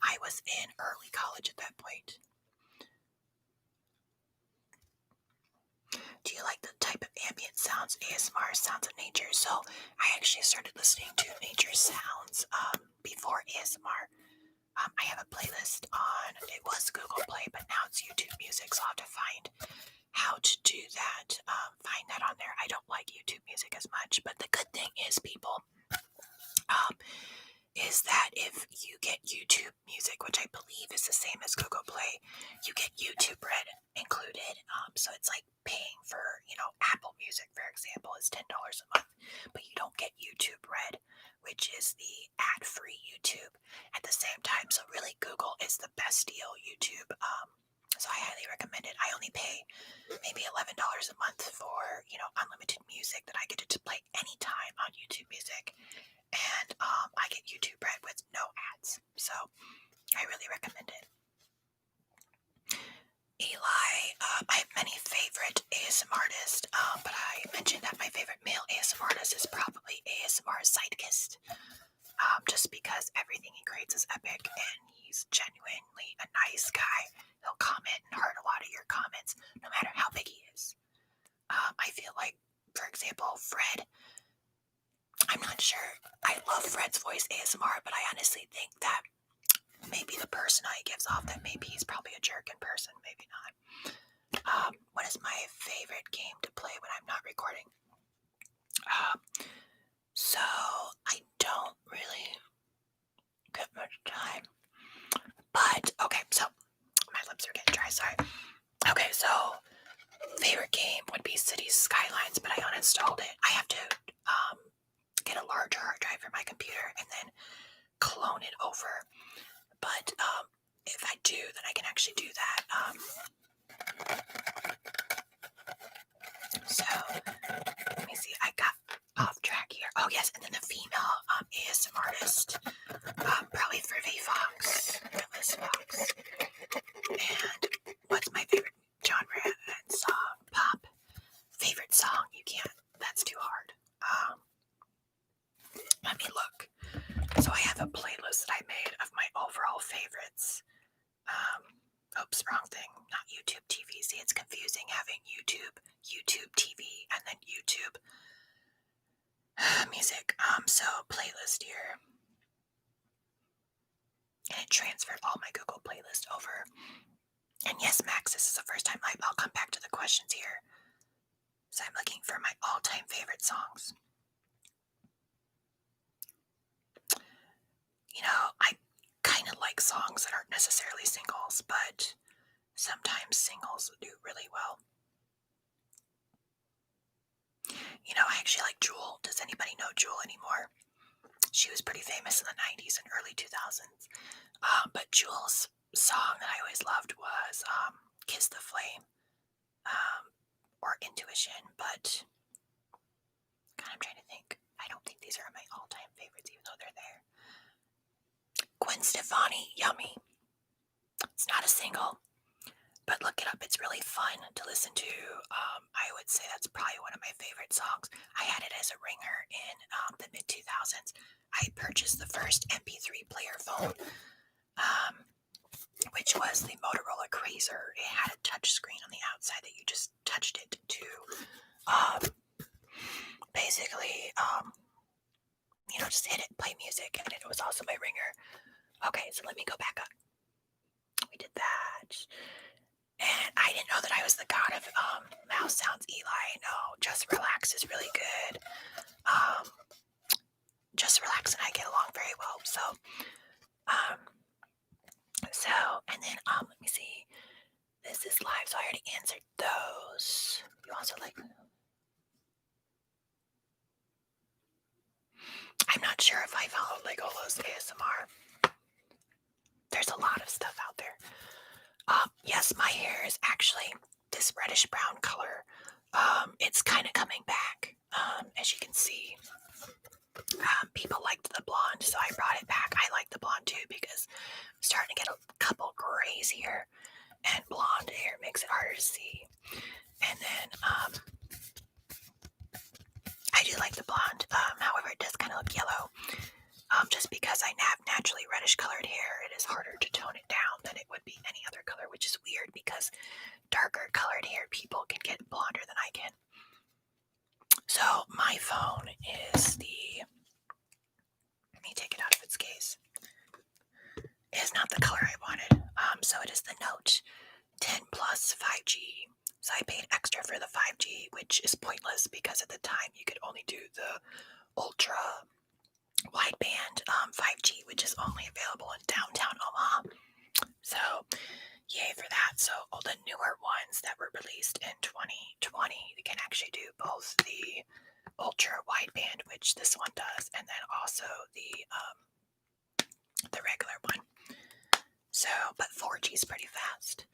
I was in early college at that point. Do you like the type of ambient sounds, ASMR, sounds of nature? So I actually started listening to nature sounds before ASMR. I have a playlist on, it was Google Play, but now it's YouTube Music, so I'll have to find how to do that, find that on there. I don't like YouTube Music as much, but the good thing is, people, is that if you get YouTube Music, which I believe is the same as Google Play, you get YouTube Red included. So it's like paying for, Apple Music, for example, is $10 a month, but you don't get YouTube Red, which is the ad-free YouTube at the same time. So really, Google is the best deal. YouTube, so I highly recommend it. I only pay maybe $11 a month for, unlimited music that I get to play anytime on YouTube Music. And I get YouTube Red with no ads. So I really recommend it. Eli, I have many favorite ASMR artists, but I mentioned that my favorite male ASMR artist is probably ASMR Zeitgeist. Just because everything he creates is epic, and he's genuinely a nice guy. He'll comment and heart a lot of your comments, no matter how big he is. I feel like, for example, Fred, I'm not sure. I love Fred's voice ASMR, but I honestly think that maybe the persona he gives off, that maybe he's probably a jerk in person, maybe not. What is my favorite game to play when I'm not recording? So I don't really get much time. But okay, so my lips are getting dry, sorry. Okay, so favorite game would be Cities Skylines, but I uninstalled it. I have to get a larger hard drive for my computer and then clone it over. But if I do, then I can actually do that. So let me see. I got off track here. Oh yes, and then the female ASM artist, probably for Fox, Phyllis Fox. And what's my favorite genre and song? Pop. Favorite song? You can't. That's too hard. Let me look. So I have a playlist that I made of my overall favorites. Oops, wrong thing. Not YouTube TV. See, it's confusing having YouTube TV, and then YouTube music. So playlist here. And it transferred all my Google playlist over. And yes, Max, this is the first time I'll come back to the questions here. So I'm looking for my all-time favorite songs. You know, I kind of like songs that aren't necessarily singles, but sometimes singles do really well. You know, I actually like Jewel. Does anybody know Jewel anymore? She was pretty famous in the 90s and early 2000s. But Jewel's song that I always loved was Kiss the Flame, or Intuition, but God, I'm trying to think. I don't think these are my all-time favorites, even though they're there. Gwen Stefani, Yummy. It's not a single, but look it up. It's really fun to listen to. I would say that's probably one of my favorite songs. I had it as a ringer in the mid-2000s. I purchased the first MP3 player phone, which was the Motorola Crazer. It had a touch screen on the outside that you just touched it to basically, just hit it, play music, and it was also my ringer. Okay, so let me go back up. We did that. And I didn't know that I was the god of mouse sounds, Eli. No, Just Relax is really good. Just Relax and I get along very well. So, and then let me see. This is live, so I already answered those. You also like... I'm not sure if I follow Legola's ASMR. There's a lot of stuff out there. Yes, my hair is actually this reddish brown color. It's kind of coming back, as you can see. People liked the blonde, so I brought it back. I like the blonde too because I'm starting to get a couple grays here, and blonde hair makes it harder to see. And then I do like the blonde. However, it does kind of look yellow. Just because I have naturally reddish colored hair, it is harder to tone it down than it would be any other color, which is weird because darker colored hair people can get blonder than I can. So my phone is let me take it out of its case. It is not the color I wanted. So it is the Note 10 Plus 5G. So I paid extra for the 5G, which is pointless because at the time you could only do the ultra wideband 5G, which is only available in downtown Omaha. So yay for that. So all the newer ones that were released in 2020, you can actually do both the ultra wideband, which this one does, and then also the regular one. So, but 4G is pretty fast.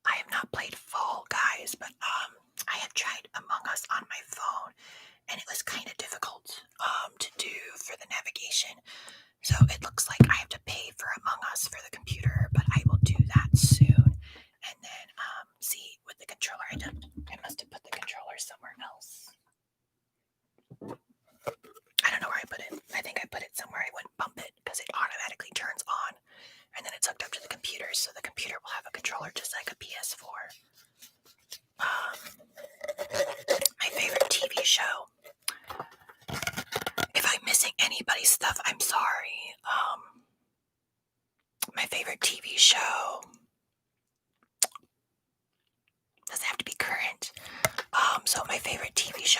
I have not played Fall Guys, but I have tried Among Us on my phone, and it was kind of difficult to do for the navigation. So it looks like I have to pay for Among Us for the computer, but I will do that soon. And then see with the controller, I must have put the controller somewhere else. I don't know where I put it. I think I put it somewhere I wouldn't bump it because it automatically turns on, and then it's hooked up to the computer, so the computer will have a controller just like a PS4.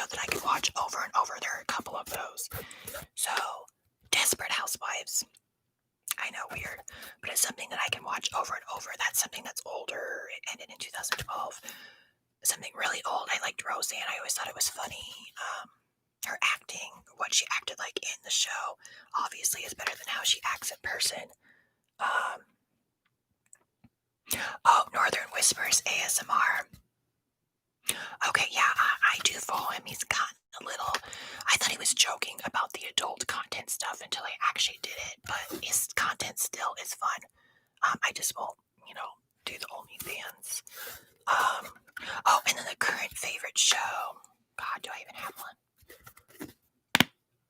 stuff that I can watch over and over. There are a couple of those. So, Desperate Housewives. I know, weird, but it's something that I can watch over and over. That's something that's older. It ended in 2012. Something really old. I liked Roseanne. I always thought it was funny. Her acting, what she acted like in the show, obviously is better than how she acts in person. Northern Whispers ASMR. Okay, yeah, I do follow him. He's gotten a little. I thought he was joking about the adult content stuff until I actually did it, but his content still is fun. I just won't, do the OnlyFans. And then the current favorite show. God, do I even have one?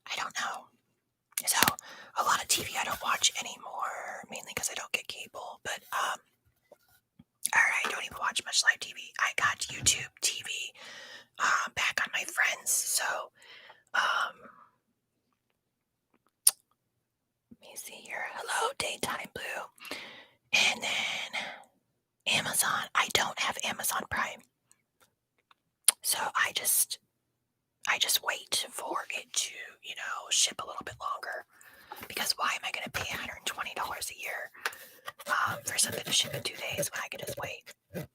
I don't know. So, a lot of TV I don't watch anymore, mainly because I don't get cable, but, I don't even watch much live TV. I got YouTube TV, back on my friends, so, let me see here. Hello, Daytime Blue. And then Amazon. I don't have Amazon Prime. So I just wait for it to, ship a little bit longer. Because why am I going to pay $120 a year for something to ship in 2 days when I can just wait? And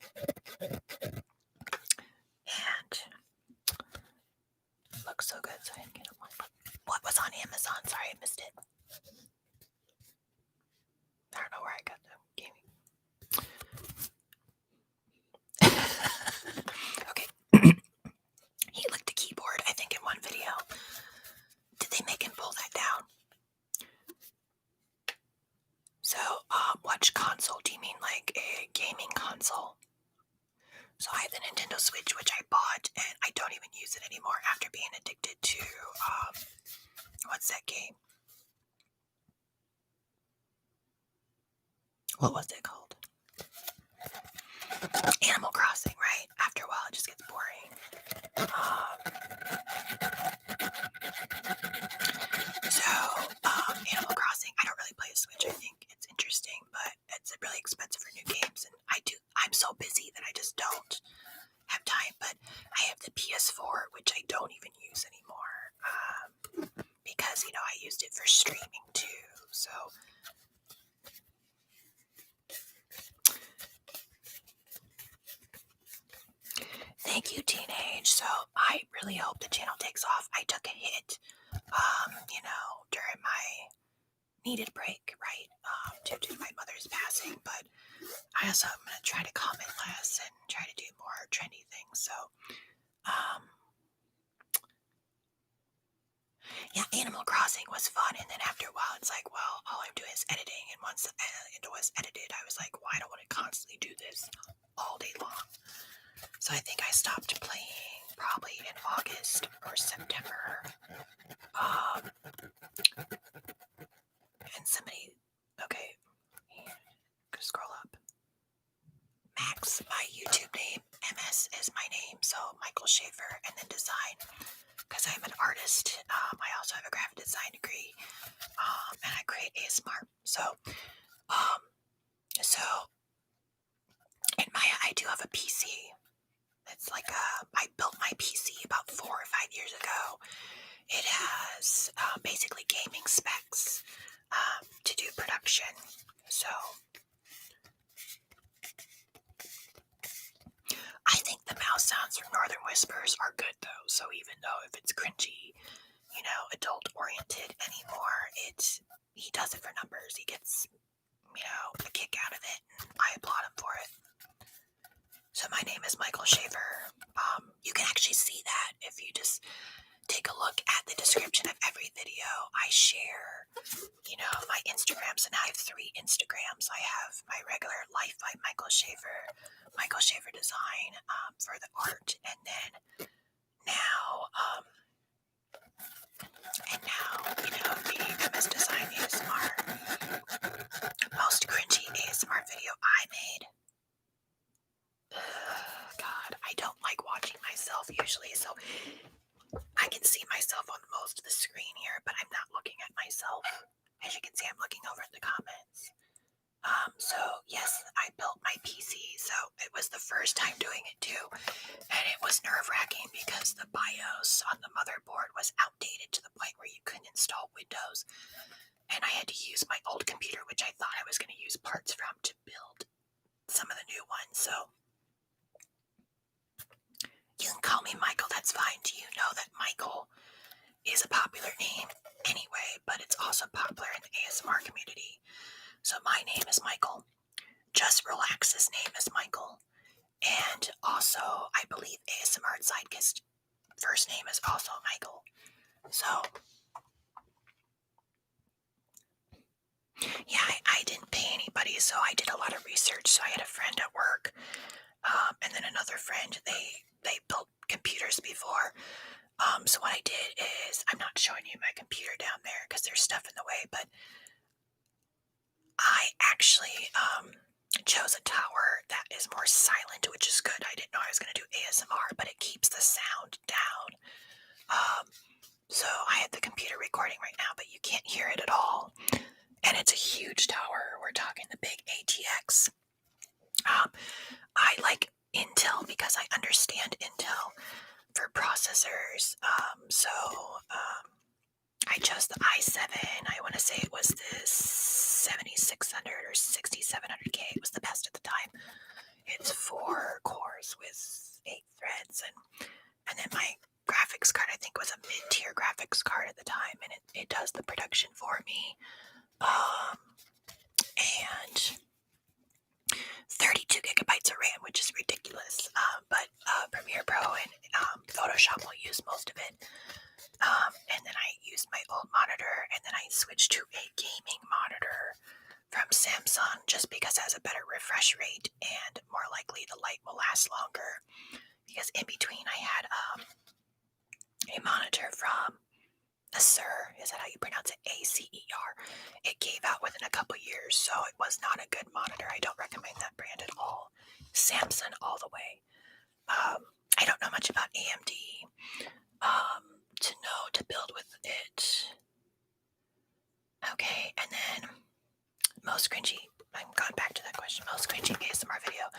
it looks so good, so I didn't get it. What was on Amazon? Sorry, I missed it. I don't know where I got the gaming. Okay. He licked a keyboard, I think, in one video. Did they make him pull that down? So, which console? Do you mean like a gaming console? So I have the Nintendo Switch, which I bought, and I don't even use it anymore after being addicted to, what's that game? What was it called? Animal Crossing, right? After a while, it just gets boring. Animal Crossing, I don't really play a Switch. I think it's interesting, but it's really expensive for new games, and I'm so busy that I just don't have time. But I have the PS4, which I don't even use anymore, because, I used it for streaming too, so. Thank you, Teenage. So I really hope the channel takes off. I took a hit, during my needed break, right, due to my mother's passing, but I also am going to try to comment less and try to do more trendy things, so, yeah, Animal Crossing was fun, and then after a while, it's like, well, all I'm doing is editing, and once it was edited, I was like, well, I don't want to constantly do this all day long, so I think I stopped playing probably in August or September, and somebody, okay, scroll up. Max, my YouTube name, MS is my name, so Michael Schaefer, and then design, because I'm an artist. I also have a graphic design degree, and I create ASMR. So, and I do have a PC. It's like I built my PC about 4 or 5 years ago. It has basically gaming specs to do production. So I think the mouse sounds from Northern Whispers are good though. So even though if it's cringy, adult oriented anymore, he does it for numbers. He gets, a kick out of it, and I applaud him for it. So my name is Michael Schaefer. You can actually see that if you just take a look at the description of every video. I share, my Instagrams, and I have 3 Instagrams. I have my regular Life by Michael Schaefer Design for the art, and then now, the MSDesign ASMR. Most cringy ASMR video I made. God, I don't like watching myself usually, so I can see myself on most of the screen here, but I'm not looking at myself. As you can see, I'm looking over at the comments. So yes, I built my PC, so it was the first time doing it too, and it was nerve-wracking because the BIOS So you can call me Michael, that's fine. Do you know that Michael is a popular name anyway, but it's also popular in the ASMR community. So my name is Michael. Just Relax's name is Michael. And also, I believe ASMR Sidekick's first name is also Michael. So, yeah, I didn't pay anybody, so I did a lot of research. So I had a friend at work, and then another friend. They built computers before. So what I did is, I'm not showing you my computer down there because there's stuff in the way, but I actually chose a tower that is more silent, which is good. I didn't know I was going to do ASMR, but it keeps the sound down. So I have the computer recording right now, but you can't hear it at all. And it's a huge tower. We're talking the big ATX. I like Intel because I understand Intel for processors. I chose the i7. I want to say it was the 7600 or 6700K. It was the best at the time. It's 4 cores with 8 threads, and then my graphics card, I think, was a mid-tier graphics card at the time, and it does the production for me. And 32 gigabytes of RAM, which is ridiculous. But Premiere Pro and Photoshop will use most of it. And then I used my old monitor, and then I switched to a gaming monitor from Samsung just because it has a better refresh rate and more likely the light will last longer. Because in between I had a monitor from Acer, is that how you pronounce it? ACER. It gave out within a couple years, so it was not a good monitor. I don't recommend that brand at all. Samsung all the way. I don't know much about AMD to know to build with it. Okay, and then most cringy. I'm going back to that question. Most cringy ASMR video.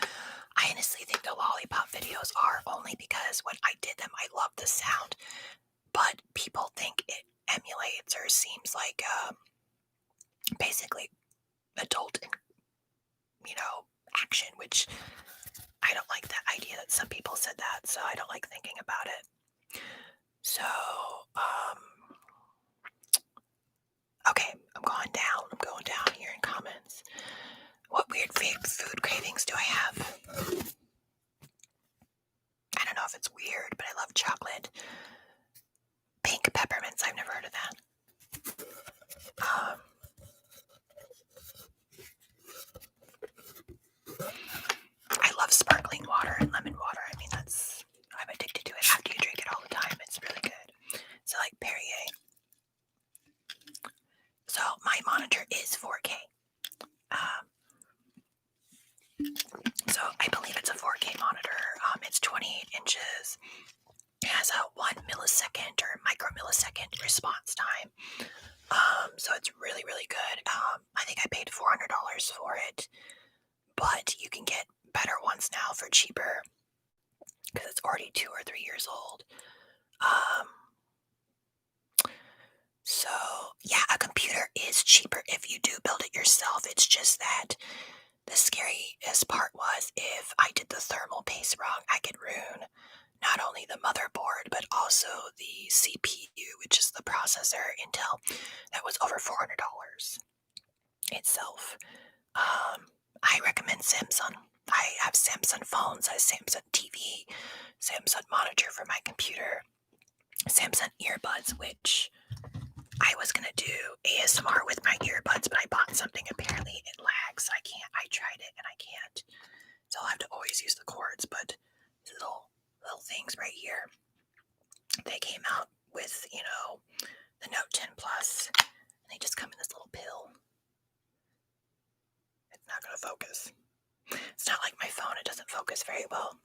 I honestly think the lollipop videos are only because when I did them, I loved the sound. But people think it emulates or seems like basically adult, action, which I don't like that idea that some people said that, so I don't like thinking about it. So, okay, I'm going down here in comments. What weird food cravings do I have? I don't know if it's weird, but I love chocolate. Pink peppermints, I've never heard of that. I love sparkling water and lemon water. I mean, I'm addicted to it. After you drink it all the time, it's really good. So like Perrier. So my monitor is 4K. So I believe it's a 4K monitor. It's 28 inches. It has a 1 millisecond or micromillisecond response time. So it's really, really good. I think I paid $400 for it, but you can get better ones now for cheaper because it's already 2 or 3 years old. So yeah, a computer is cheaper if you do build it yourself. It's just that the scariest part was if I did the thermal paste wrong, I could ruin not only the motherboard, but also the CPU, which is the processor, Intel, that was over $400 itself. I recommend Samsung. I have Samsung phones, I have Samsung TV, Samsung monitor for my computer, Samsung earbuds, which I was going to do ASMR with my earbuds, but I bought something, apparently it lags, so I can't. I tried it and I can't. So I'll have to always use the cords, but little things right here. They came out with, the Note 10 Plus, and they just come in this little pill. It's not going to focus. It's not like my phone, it doesn't focus very well.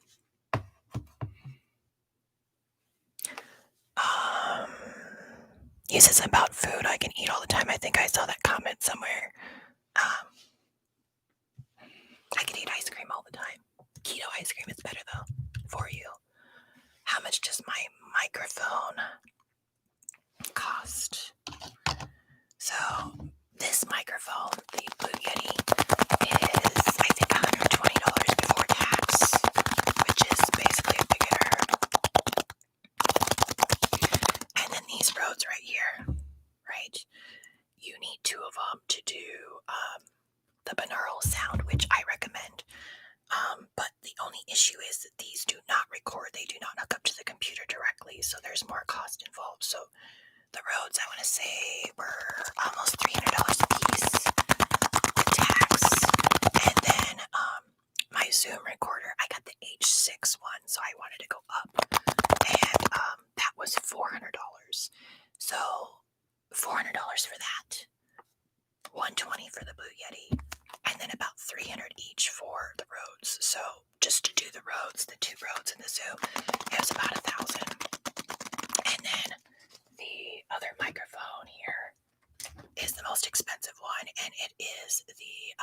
He says about food I can eat all the time. I think I saw that comment somewhere. I can eat ice cream all the time. Keto ice cream is better though for you. How much does my microphone cost? So this microphone, the Blue Yeti, is I think $120 before tax. recorder. I got the H6 one, so I wanted to go up. And that was $400. So $400 for that. $120 for the Blue Yeti. And then about $300 each for the Rhodes. So just to do the Rhodes, the 2 Rhodes and the Zoom, it was about $1,000. And then the other microphone here is the most expensive one, and it is the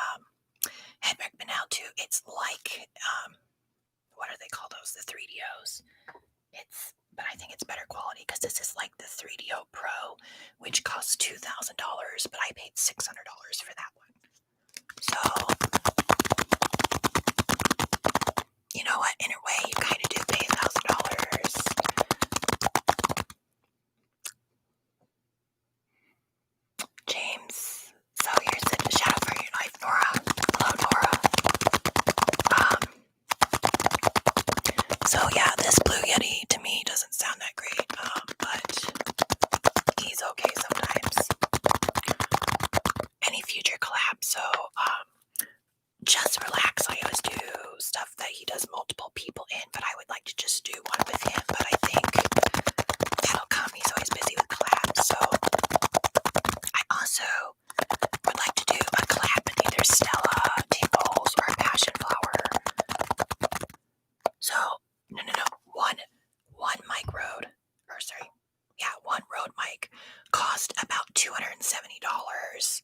Hedberg Banal 2. It's like, what do they call those? The 3DOs. But I think it's better quality because this is like the 3DO Pro, which costs $2,000, but I paid $600 for that one. So, you know what? In a way, you kind of do pay $1,000. James, so here's the shout out for your life, Nora. Hello, Nora. So yeah, this Blue Yeti to me doesn't sound that great, but he's okay sometimes. Any future collabs, so Just Relax, I always do stuff that he does multiple people in, but I would like to just do one with him, but I think that'll come. He's always busy with collabs, so I also would like to do a collab with either Stella, Tingles, or Passion Flower. So, no. One mic Rode, one Rode mic cost about $270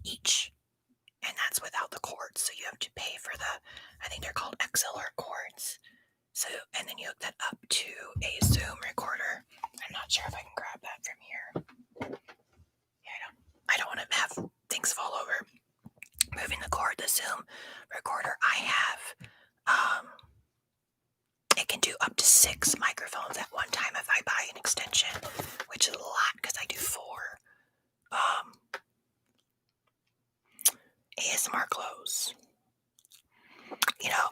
each. And that's without the cords, so you have to pay for the, I think they're called XLR cords. So, and then you hook that up to a Zoom recorder. I'm not sure if I can grab that from here. Yeah, I don't want to have things fall over. Moving the cord, the Zoom recorder I have, it can do up to 6 microphones at one time if I buy an extension, which is a lot because I do 4. ASMR clothes. You know,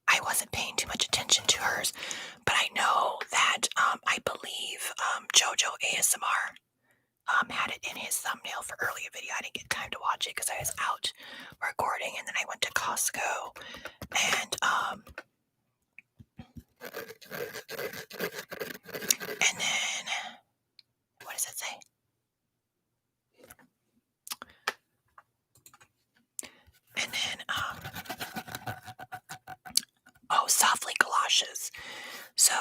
I wasn't paying too much attention to hers, but I know that I believe JoJo ASMR had it in his thumbnail for earlier video. I didn't get time to watch it because I was out recording, and then I went to Costco, and then what does it say? And then Softly Galoshes. So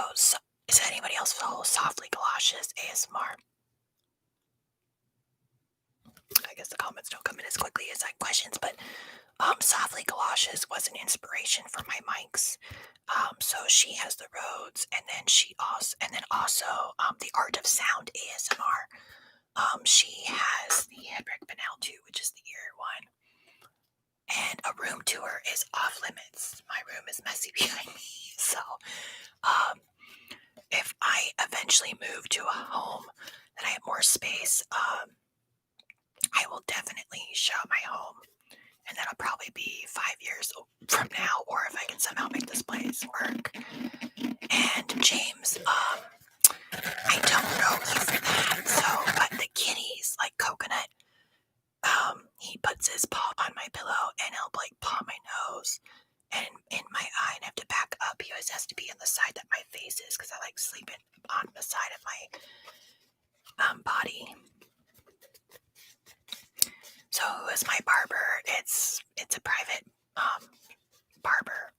is anybody else follow Softly Galoshes ASMR? I guess the comments don't come in as quickly as I questions, but Softly Galoshes was an inspiration for my mics. So she has the Rhodes, and then also the Art of Sound ASMR. She has the Hedberg Banal 2, which is the ear one. And a room tour is off limits. My room is messy behind me. So if I eventually move to a home that I have more space, I will definitely show my home. And that'll probably be 5 years from now, or if I can somehow make this place work. And James, I don't know you for that, but the kitties, like Coconut, he puts his paw on my pillow and he'll like paw my nose and in my eye, and I have to back up. He always has to be on the side that my face is because I like sleeping on the side of my body. So who is my barber? It's a private barber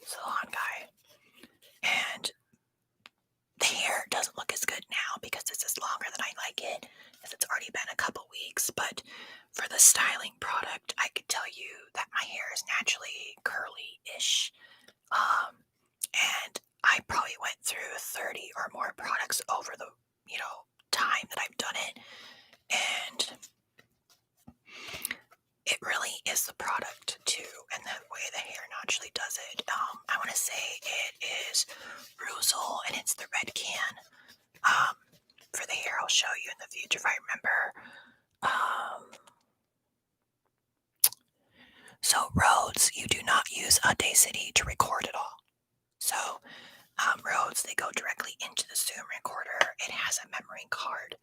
salon guy, and the hair doesn't look as good now because this is longer than I like it, as it's already been a couple weeks. But for the styling product, I could tell you that my hair is naturally curly-ish, and I probably went through 30 or more products over the time that I've done it, and it really is the product too, and the way the hair naturally does it. I want to say it is Ruzel, and it's the red can. For the hair, I'll show you in the future if I remember. So Rhodes, you do not use Audacity to record at all. So Rhodes, they go directly into the Zoom recorder. It has a memory card,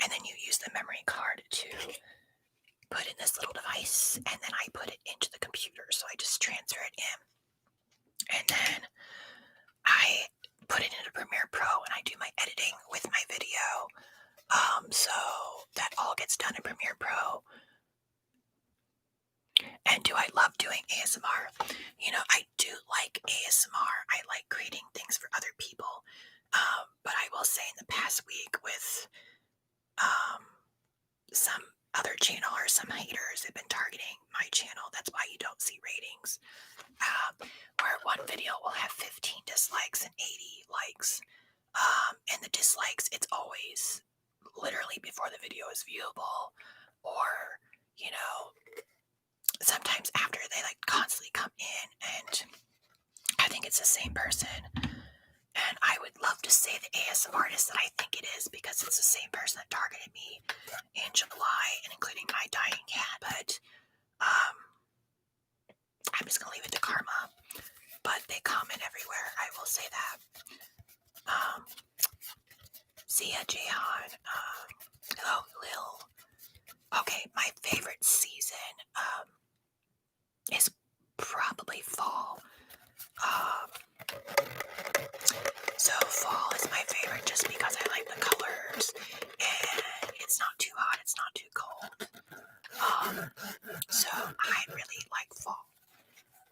and then you use the memory card to put in this little device, and then I put it into the computer. transfer it in, and then I put it into Premiere Pro and I do my editing with my video. So that all gets done in Premiere Pro. And do I love doing ASMR? You know, I do like ASMR. I like creating things for other people. But I will say in the past week with some other channel or some haters have been targeting my channel. That's why you don't see ratings. Where one video will have 15 dislikes and 80 likes. And the dislikes, it's always literally before the video is viewable, or, you know, sometimes after. They like constantly come in, and I think it's the same person. And I would love to say the ASMR artist that I think it is, because it's the same person that targeted me in July, and including my dying cat. But I'm just gonna leave it to karma. But they comment everywhere, I will say that. See ya, Jehan. Hello, Lil. Okay, my favorite season is probably fall. So fall is my favorite just because I like the colors, and it's not too hot, it's not too cold. So I really like fall.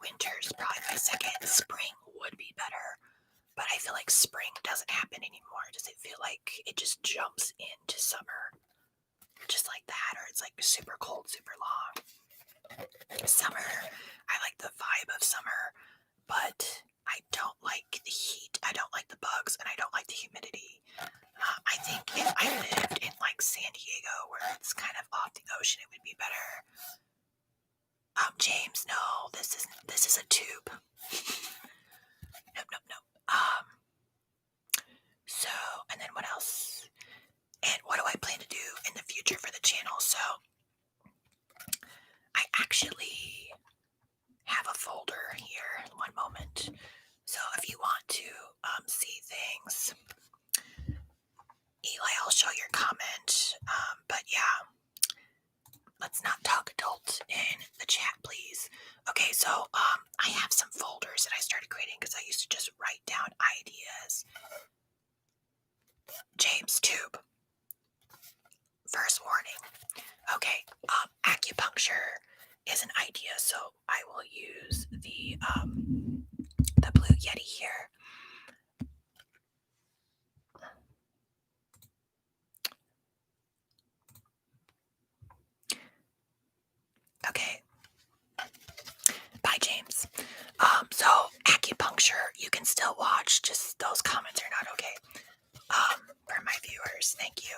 Winter's probably my second. Spring would be better, but I feel like spring doesn't happen anymore. Does it feel like it just jumps into summer? Just like that, or it's like super cold, super long. Summer, I like the vibe of summer, but I don't like the heat, I don't like the bugs, and I don't like the humidity. I think if I lived in like San Diego, where it's kind of off the ocean, it would be better. James, no, this is a tube. No. So, and then what else? And what do I plan to do in the future for the channel? So, I actually have a folder here. One moment. So, if you want to see things, Eli, I'll show your comment. But yeah, let's not talk adult in the chat, please. Okay, so I have some folders that I started creating because I used to just write down ideas. James, tube. First warning. Okay, acupuncture is an idea, so I will use the Blue Yeti here. Okay. Bye, James. So acupuncture, you can still watch, just those comments are not okay. For my viewers, thank you.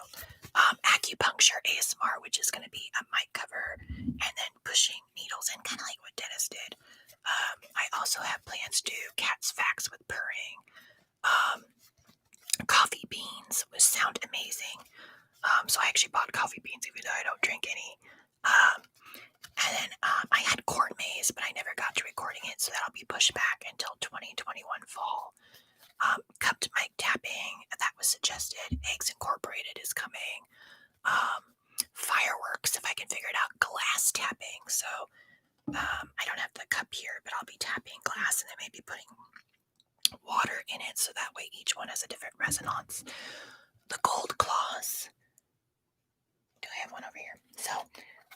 Acupuncture ASMR, which is going to be a mic cover and then pushing needles in, kind of like what Dennis did. I also have plans to do cat's facts with purring. Coffee beans would sound amazing. So I actually bought coffee beans, even though I don't drink any. And then I had corn maze, but I never got to recording it, so that'll be pushed back until 2021 fall. Cupped mic tapping, that was suggested. Eggs Incorporated is coming. Fireworks, if I can figure it out. Glass tapping, so I don't have the cup here, but I'll be tapping glass and then maybe putting water in it, so that way each one has a different resonance. The gold claws. Do I have one over here? So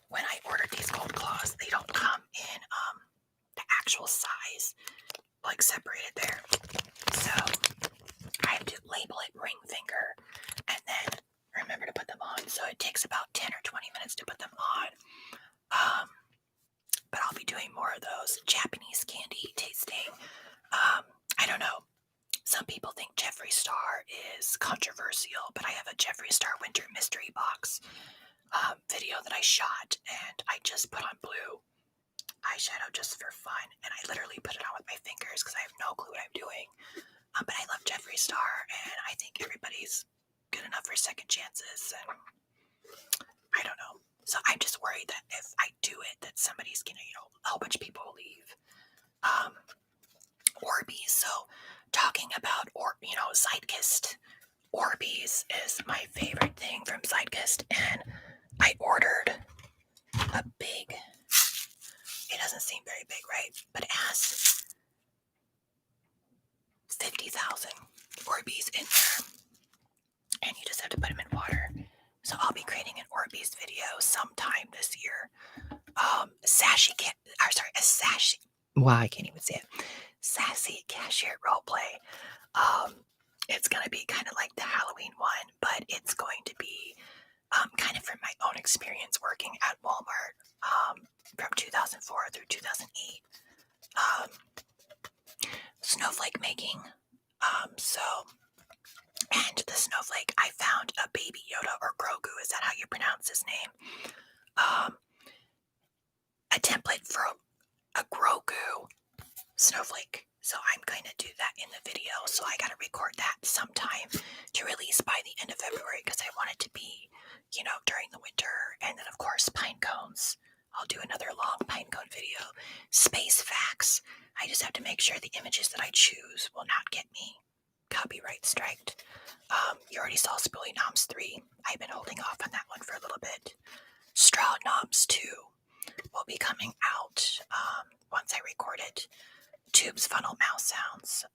when I ordered these gold claws, they don't come in the actual size, like separated there. So I have to label it ring finger and then remember to put them on. So it takes about 10 or 20 minutes to put them on. But I'll be doing more of those. Japanese candy tasting. I don't know. Some people think Jeffree Star is controversial, but I have a Jeffree Star winter mystery box video that I shot, and I just put on blue eyeshadow just for fun, and I literally put it on with my fingers because I have no clue what I'm doing. But I love Jeffree Star, and I think everybody's good enough for second chances, and I don't know. So I'm just worried that if I do it, that somebody's gonna, a whole bunch of people will leave. Orbeez. So talking about Zeitgeist. Orbeez is my favorite thing from Zeitgeist, and I ordered a big, it doesn't seem very big, right? But it has 50,000 Orbeez in there. And you just have to put them in water. So I'll be creating an Orbeez video sometime this year. I can't even say it. Sassy cashier roleplay. It's gonna be kind of like the Halloween one, but it's going to be kind of from my own experience working at Walmart from 2004 through 2008. Snowflake making. And the snowflake, I found a baby Yoda, or Grogu, is that how you pronounce his name? A template for a Grogu snowflake. So I'm going to do that in the video. So I got to record that sometime to release by the end of February because I want it to be, during the winter. And then, of course, pine cones. I'll do another long pine cone video. Space facts. I just have to make sure the images that I choose will not get me copyright striked. You already saw Spoolie Noms 3. I've been holding off on that one for a little bit. Straw Noms 2 will be coming out once I record it. Tube's Funnel Mouse Sounds.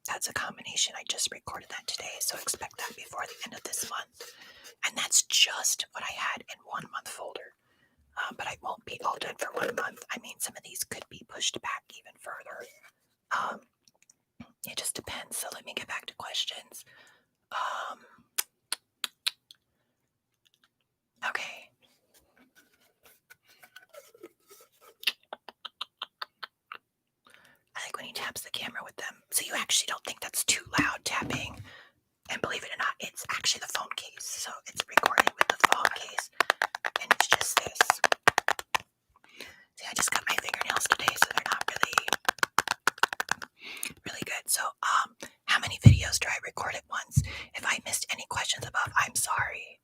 That's a combination. I just recorded that today, so expect that before the end of this month. And that's just what I had in 1 month folder. But I won't be all done for 1 month. I mean, some of these could be pushed back even further. It just depends. So let me get back to questions. Okay. I like when he taps the camera with them. So you actually don't think that's too loud tapping. And believe it or not, it's actually the phone case. So it's recorded with the phone case. And it's just this. See, I just cut my fingernails today, so they're not really good. So, how many videos do I record at once? If I missed any questions above, I'm sorry.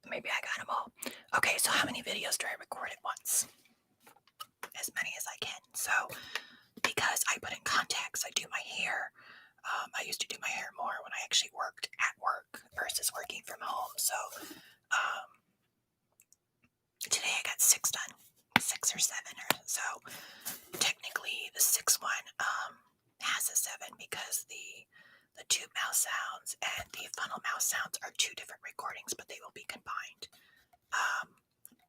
Maybe I got them all. Okay, so how many videos do I record at once? As many as I can. So, because I put in contacts, I do my hair. I used to do my hair more when I actually worked at work versus working from home. So, today I got 6 done. 6 or 7 or so. Technically, the 6th one has a 7 because the tube mouse sounds and the funnel mouse sounds are 2 different recordings, but they will be combined.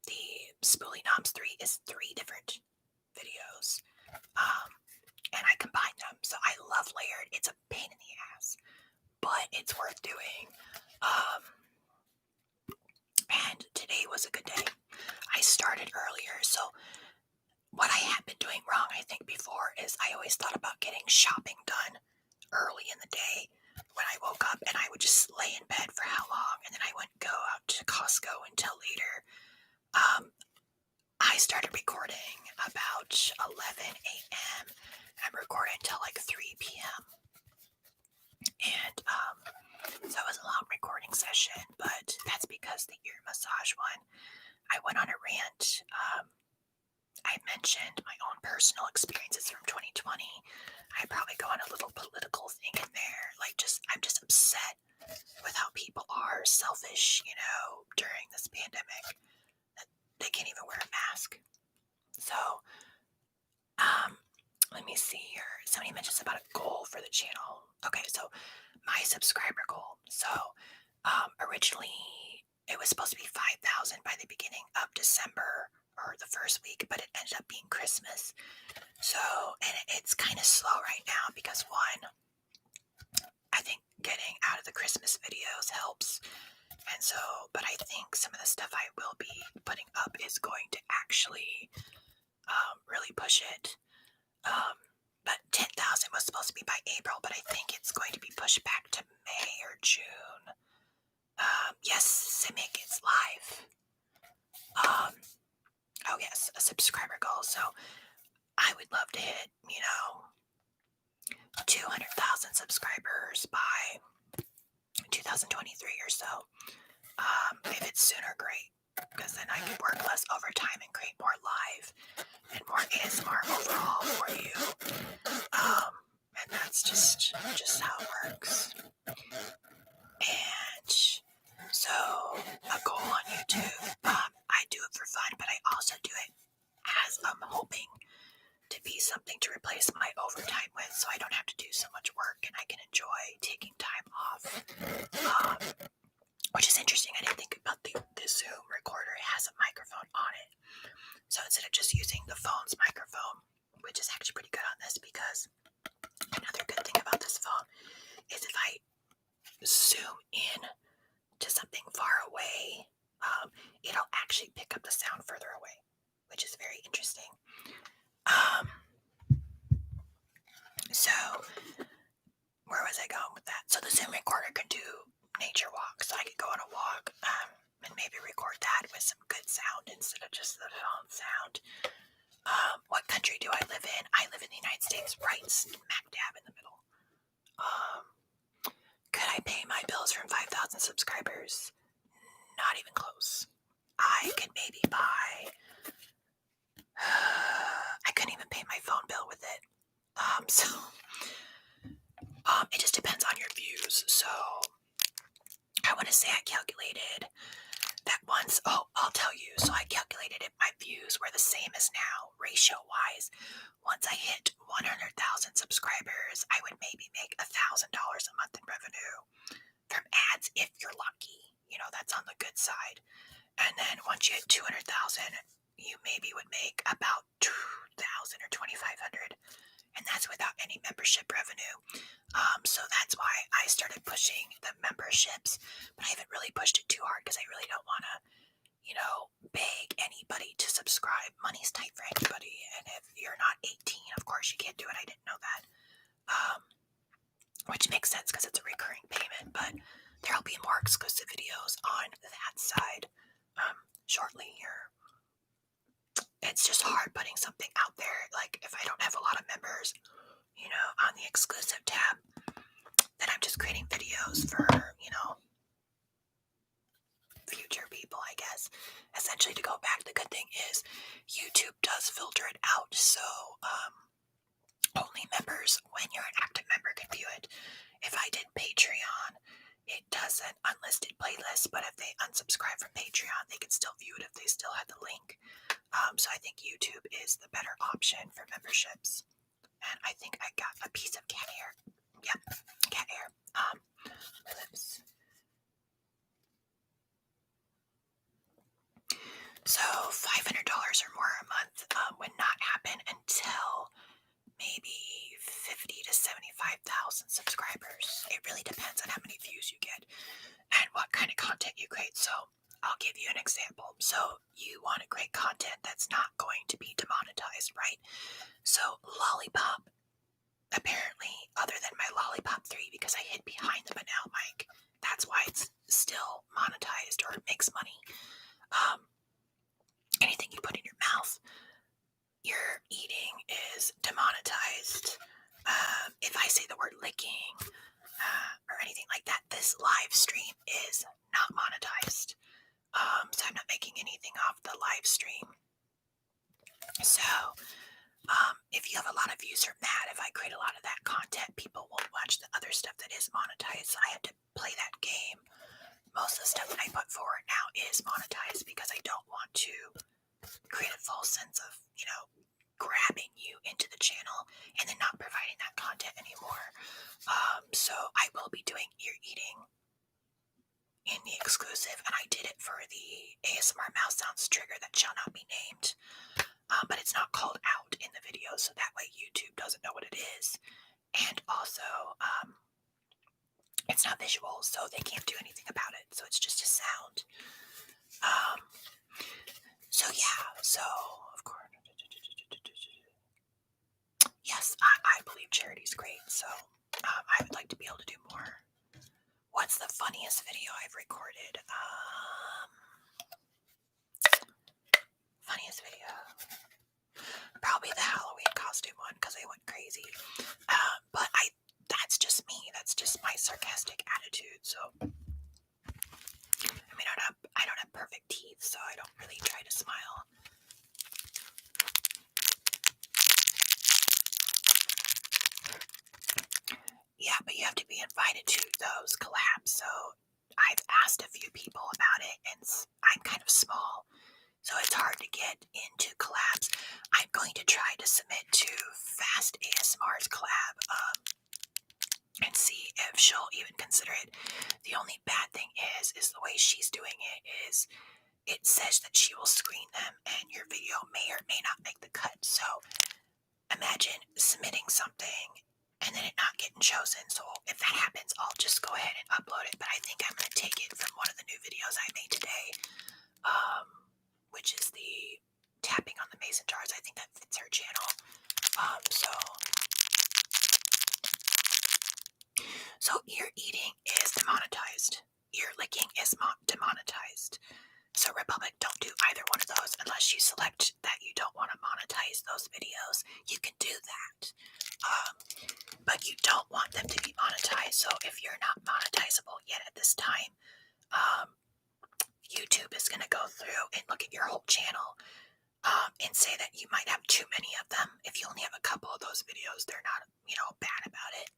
The Spoolie Noms 3 is 3 different videos, and I combine them. So I love layered. It's a pain in the ass, but it's worth doing. And today was a good day. I started earlier, so what I had been doing wrong, I think, before is I always thought about getting shopping done early in the day when I woke up, and I would just lay in bed for how long, and then I wouldn't go out to Costco until later. I started recording about 11 a.m. and recorded until like 3 p.m. And so it was a long recording session, but that's because the ear massage one, I went on a rant. I mentioned my own personal experiences from 2020. I probably go on a little political thing in there. I'm just upset with how people are selfish, during this pandemic. They can't even wear a mask. So, let me see here. Somebody mentions about a goal for the channel. Okay, so my subscriber goal. So, originally it was supposed to be 5,000 by the beginning of December, or the first week, but it ended up being Christmas. So, and it's kind of slow right now because, one, I think getting out of the Christmas videos helps. And so, but I think some of the stuff I will be putting up is going to actually really push it. But 10,000 was supposed to be by April, but I think it's going to be pushed back to May or June. Yes, Simic is live. Oh yes, a subscriber goal. So I would love to hit, 200,000 subscribers by 2023 or so. If it's sooner, great, because then I can work less overtime and create more live and more ASMR overall for you. And that's just how it works. And so a goal on YouTube, I do it for fun, but I also do something to replace my overtime with, so I don't have to do so much work and I can enjoy taking time off. Which is interesting. I didn't think about the Zoom recorder. It has a microphone on it. So instead of just using the phone's microphone, which is actually pretty good on this, because another good thing about this phone is if I zoom in to something far away, it'll actually pick up the sound further away, which is very interesting. So where was I going with that? So the Zoom recorder can do nature walks. So I could go on a walk and maybe record that with some good sound instead of just the phone sound. What country do I live in? I live in the United States, right smack dab in the middle. Could I pay my bills from 5,000 subscribers? Not even close. I could maybe buy... I couldn't even pay my phone bill with it. It just depends on your views. So I want to say I calculated that once. Oh, I'll tell you. So I calculated it. My views were the same as now, ratio-wise. Once I hit 100,000 subscribers, I would maybe make $1,000 a month in revenue from ads if you're lucky. You know, that's on the good side. And then once you hit 200,000, you maybe would make about 2,000 or 2,500, and that's without any membership revenue. So that's why I started pushing the memberships, but I haven't really pushed it too hard because I really don't want to, beg anybody to subscribe. Money's tight for anybody, and if you're not 18, of course you can't do it. I didn't know that, which makes sense because it's a recurring payment, but there'll be more exclusive videos on that side shortly here. It's just hard putting something out there. Like if I don't have a lot of members, on the exclusive tab, then I'm just creating videos for, future people, I guess. Essentially, to go back, the good thing is YouTube does filter it out, so only members, when you're an active member, can view it. If I did Patreon, it does an unlisted playlist, but if they unsubscribe from Patreon, they can still view it if they still have the link. So I think YouTube is the better option for memberships. And I think I got a piece of cat hair. Yep, cat hair. My lips. So $500 or more a month would not happen until maybe 50 to 75,000 subscribers. It really depends on how many views you get and what kind of content you create. So I'll give you an example. So you want to create content that's not going to be demonetized, right? So Lollipop, apparently, other than my Lollipop 3, because I hid behind the banal mic, that's why it's still monetized or it makes money. Anything you put in your mouth, you're eating, is demonetized. If I say the word licking or anything like that, this live stream is not monetized. So I'm not making anything off the live stream. So if you have a lot of views from that, if I create a lot of that content, people won't watch the other stuff that is monetized. So I have to play that game. Most of the stuff that I put forward now is monetized because I don't want to create a false sense of, grabbing you into the channel and then not providing that content anymore. So I will be doing ear eating in the exclusive, and I did it for the ASMR mouse sounds trigger that shall not be named. But it's not called out in the video, so that way YouTube doesn't know what it is. And also, it's not visual, so they can't do anything about it. So it's just a sound. So yeah, so of course, yes, I believe charity's great. So I would like to be able to do more. What's the funniest video I've recorded? Funniest video. Probably the Halloween costume one because I went crazy. But that's just me. That's just my sarcastic attitude. So, I mean, I don't have perfect teeth, so I don't really try to smile. Yeah, but you have to be invited to those collabs. So I've asked a few people about it, and I'm kind of small, so it's hard to get into collabs. I'm going to try to submit to considerate. The only bad thing is the way she's doing it is it says that she will screen them and your video may or may not make the cut. So imagine submitting something and then it not getting chosen. So if that happens, I'll just go ahead and upload it. But I think I'm going to take it from one of the new videos I made today, which is the tapping on the mason jars. I think that fits her channel. So ear eating is demonetized. Ear licking is demonetized. So Republic, don't do either one of those unless you select that you don't want to monetize those videos. You can do that, but you don't want them to be monetized. So if you're not monetizable yet at this time, YouTube is going to go through and look at your whole channel and say that you might have too many of them. If you only have a couple of those videos, they're not, bad about it.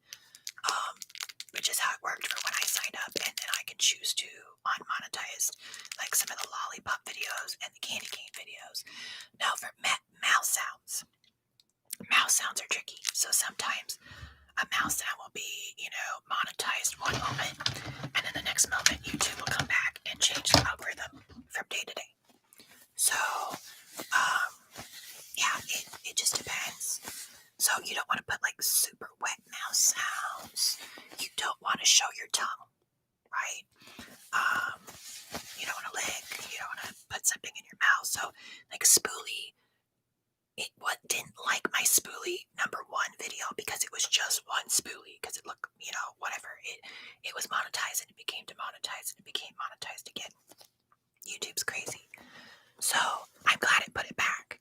Which is how it worked for when I signed up, and then I can choose to unmonetize, like some of the lollipop videos and the candy cane videos. Now for mouse sounds are tricky. So sometimes a mouse sound will be, monetized one moment, and then the next moment YouTube will come back and change the algorithm from day to day. So, yeah, it just depends. So you don't want to put like super wet mouse sounds. You don't want to show your tongue, right? You don't want to lick. You don't want to put something in your mouth. So like spoolie, didn't like my spoolie #1 video because it was just one spoolie because it looked, whatever. It was monetized and it became demonetized and it became monetized again. YouTube's crazy. So I'm glad it put it back.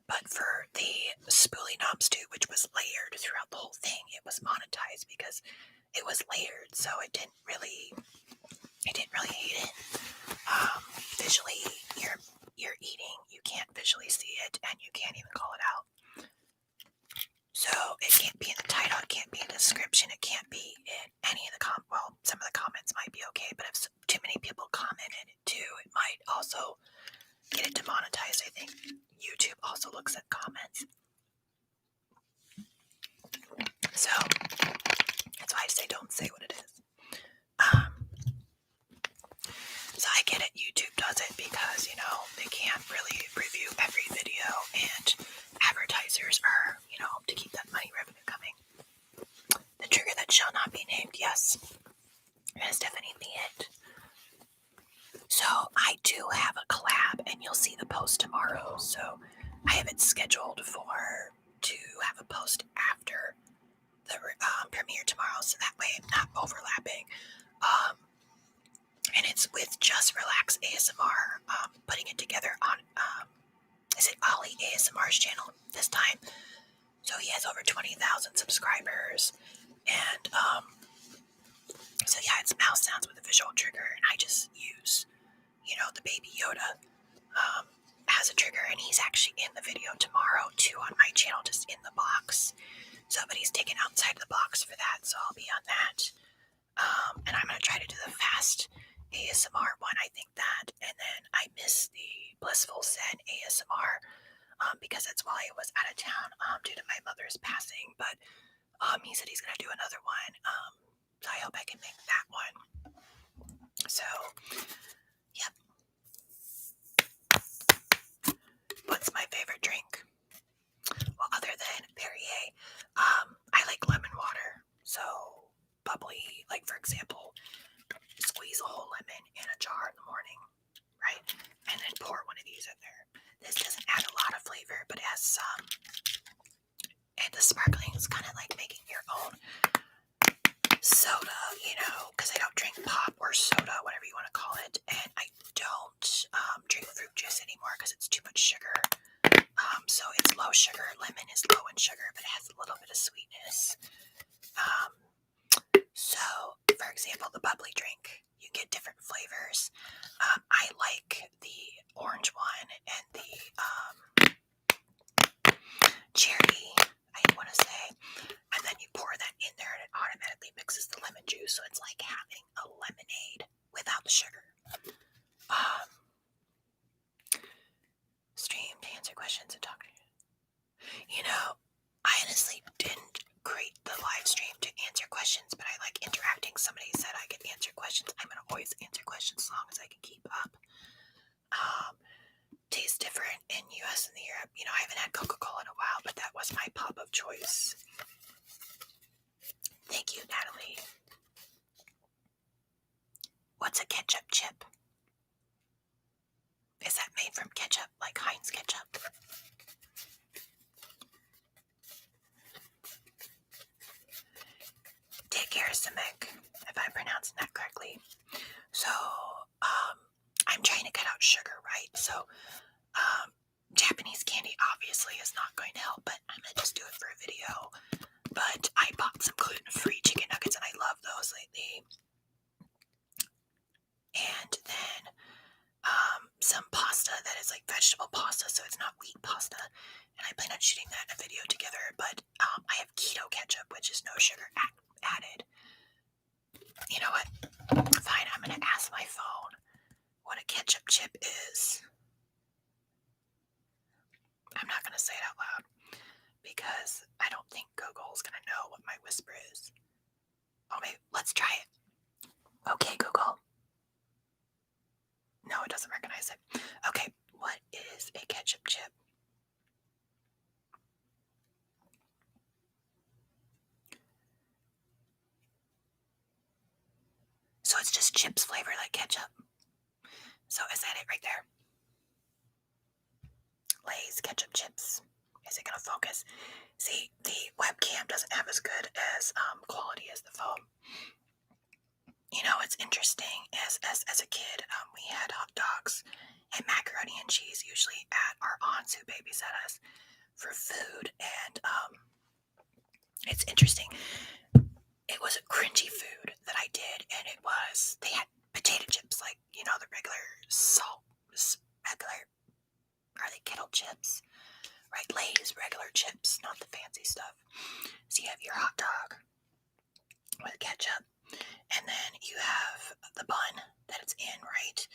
But for the spoolie knobs too, which was layered throughout the whole thing, it was monetized because it was layered. So I didn't really hate it. Visually, you're eating. You can't visually see it, and you can't even call it out. So it can't be in the title. It can't be in the description. It can't be in any of the well, some of the comments might be okay, but if too many people comment in it too, it might also get it demonetized. I think YouTube also looks at comments. So that's why I say don't say what it is. So I get it, YouTube does it because, they can't really review every video and advertisers are, to keep that money revenue coming. The trigger that shall not be named, yes, that's definitely it. So I do have a collab and you'll see the post tomorrow. So I have it scheduled to have a post after the premiere tomorrow. So that way I'm not overlapping. And it's with Just Relax ASMR, putting it together on, is it Ollie ASMR's channel this time? So he has over 20,000 subscribers, and, so yeah, it's mouse sounds with a visual trigger, and I just use, the Baby Yoda, as a trigger, and he's actually in the video tomorrow, too, on my channel, just in the box. So, but he's taken outside the box for that, so I'll be on that. And I'm going to try to do the fast ASMR one, I think that, and then I miss the Blissful Zen ASMR, because that's while I was out of town, due to my mother's passing, but, he said he's going to do another one, so I hope I can make that one. So, yep. What's my favorite drink? Well, other than Perrier, I like lemon water, so bubbly, like for example, squeeze a whole lemon in a jar in the morning, right? And then pour one of these in there. This doesn't add a lot of flavor, but it has some. And the sparkling is kind of like making your own soda, because I don't drink pop or soda, whatever you want to call it. And I don't drink fruit juice anymore because it's too much sugar. So it's low sugar. Lemon is low in sugar, but it has a little bit of sweetness. So, for example, the bubbly drink, you get different flavors. I like the orange one and the cherry, I want to say. And then you pour that in there and it automatically mixes the lemon juice. So it's like having a lemonade without the sugar. Stream to answer questions and talk to you. I honestly didn't create the live stream to answer questions, but I like interacting somebody said I could answer questions. I'm going to always answer questions as long as I can keep up. Tastes different in US and Europe. You know, I haven't had Coca-Cola in a while, but that was my pop of choice. Thank you, Natalie. What's a ketchup chip? Is that made from ketchup, like Heinz ketchup? Take care, Simic, if I'm pronouncing that correctly. So, I'm trying to cut out sugar, right? So, Japanese candy obviously is not going to help, but I'm going to just do it for a video. But I bought some gluten-free chicken nuggets, and I love those lately. And then some pasta that is like vegetable pasta, so it's not wheat pasta. And I plan on shooting that in a video together. But I have keto ketchup, which is no sugar added. You know what? Fine, I'm going to ask my phone what a ketchup chip is. I'm not going to say it out loud because I don't think Google's going to know what my whisper is. Oh, maybe let's try it. Okay, Google. No, it doesn't recognize it. Okay, what is a ketchup chip? So it's just chips flavored like ketchup. So is that it right there? Lay's ketchup chips. Is it going to focus? See, the webcam doesn't have as good as quality as the phone. You know, it's interesting. As a kid, we had hot dogs and macaroni and cheese usually at our aunts who babysat us for food. And it's interesting. It was a cringy food that I did, and they had potato chips, like, you know, the regular are they kettle chips? Right, Lay's regular chips, not the fancy stuff. So you have your hot dog with ketchup, and then you have the bun that it's in, right?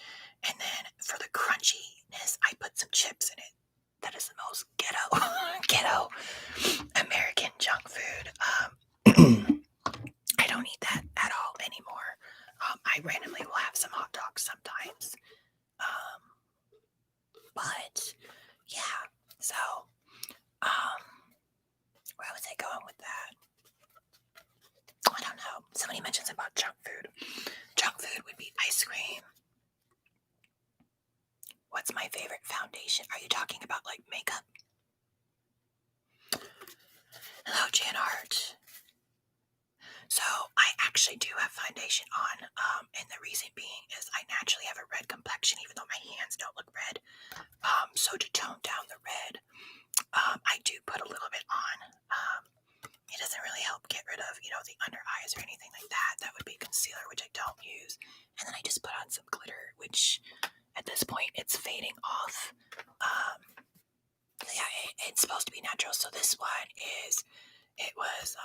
And then for the crunchiness, I put some chips in it. That is the most ghetto American junk food. I don't eat that at all anymore. I randomly will have some hot dogs sometimes. But yeah, so where was I going with that? I don't know. Somebody mentions about junk food. Junk food would be ice cream. What's my favorite foundation? Are you talking about like makeup? Hello, Jan Hart. So I actually do have foundation on, and the reason being is I naturally have a red complexion, even though my hands don't look red. So to tone down the red, I do put a little bit on. It doesn't really help get rid of, you know, the under eyes or anything like that. That would be concealer, which I don't use. And then I just put on some glitter, which at this point it's fading off. Yeah, it's supposed to be natural. So this one it was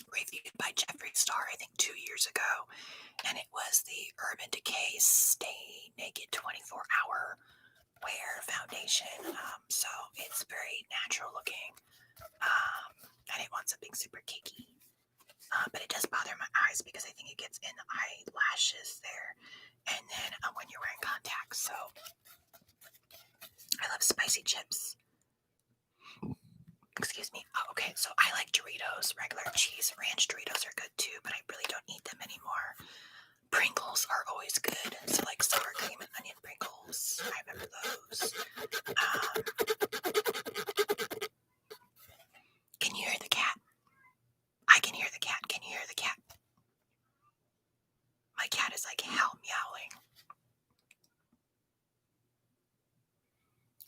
reviewed by Jeffree Star, I think 2 years ago, and it was the Urban Decay Stay Naked 24-hour wear foundation. So it's very natural looking. I didn't want something super cakey, but it does bother my eyes because I think it gets in the eyelashes there, and then when you're wearing contacts. So I love spicy chips. Excuse me. Oh, okay, so I like Doritos. Regular cheese ranch Doritos are good too, but I really don't eat them anymore. Pringles are always good. So like sour cream and onion Pringles. I remember those. Can you hear the cat? I can hear the cat. Can you hear the cat? My cat is like hell meowing.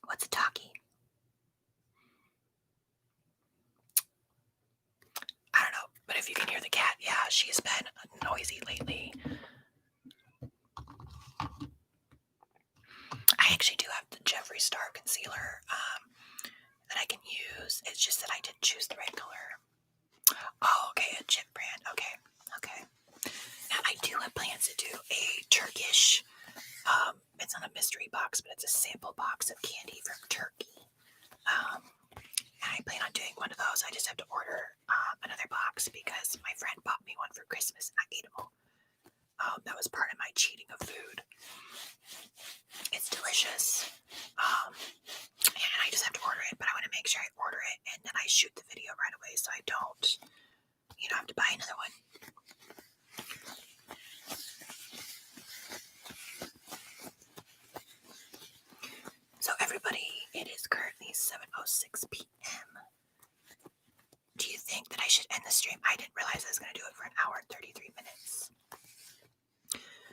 What's a talkie? I don't know, but if you can hear the cat, yeah, she's been noisy lately. I actually do have the Jeffree Star concealer that I can use. It's just that I didn't choose the right color. Oh, okay, a chip brand. Okay. Now I do have plans to do a Turkish. It's not a mystery box, but it's a sample box of candy from Turkey. And I plan on doing one of those. I just have to order another box because my friend bought me one for Christmas. Christmas and I ate them all. That was part of my cheating of food. It's delicious. And I just have to order it, but I want to make sure I order it and then I shoot the video right away so I don't, have to buy another one. So everybody, it is currently 7:06 p.m. Do you think that I should end the stream? I didn't realize I was going to do it for an hour and 33 minutes.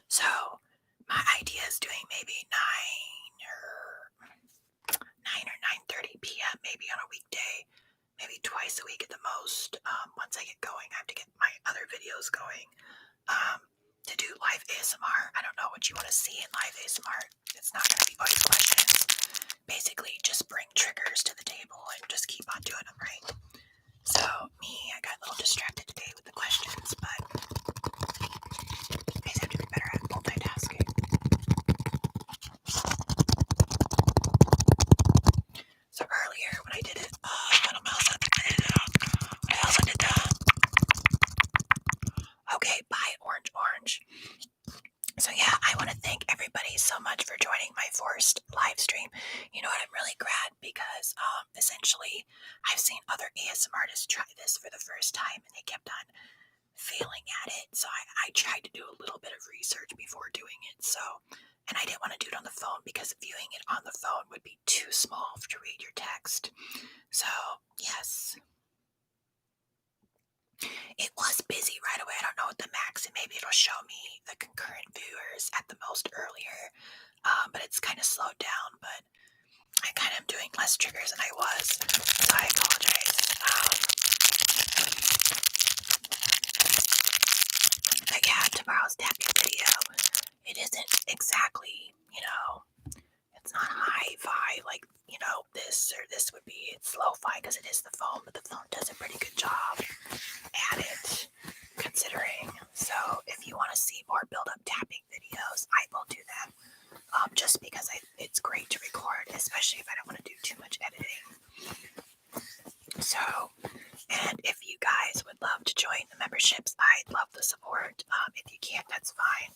So my idea is doing maybe 9 or 9:30 p.m. maybe on a weekday, maybe twice a week at the most. Once I get going, I have to get my other videos going to do live ASMR. I don't know what you want to see in live ASMR. It's not going to be voice questions. Basically, just bring triggers to the table and just keep on doing them, right? So I got a little distracted today with the questions, but you guys have to be better at multitasking. So earlier when I did it, I also did that. Okay, bye, orange. So yeah, I want to thank everybody so much for joining my first live stream. You know what, I'm really glad because essentially I've seen other ASMR artists try this for the first time and they kept on failing at it. So I tried to do a little bit of research before doing it. So, and I didn't want to do it on the phone because viewing it on the phone would be too small to read your text. So yes. It was busy right away. I don't know what the max, and maybe it'll show me the concurrent viewers at the most earlier, but it's kind of slowed down, but I kind of am doing less triggers than I was, so I apologize. But yeah, tomorrow's tapping video, it isn't exactly, it's not hi-fi like, this or this would be. It's lo-fi because it is the phone, but the phone does a pretty good job at it, considering. So if you want to see more build-up tapping videos, I will do them, just because it's great to record, especially if I don't want to do too much editing. So, and if you guys would love to join the memberships, I'd love the support. If you can't, that's fine.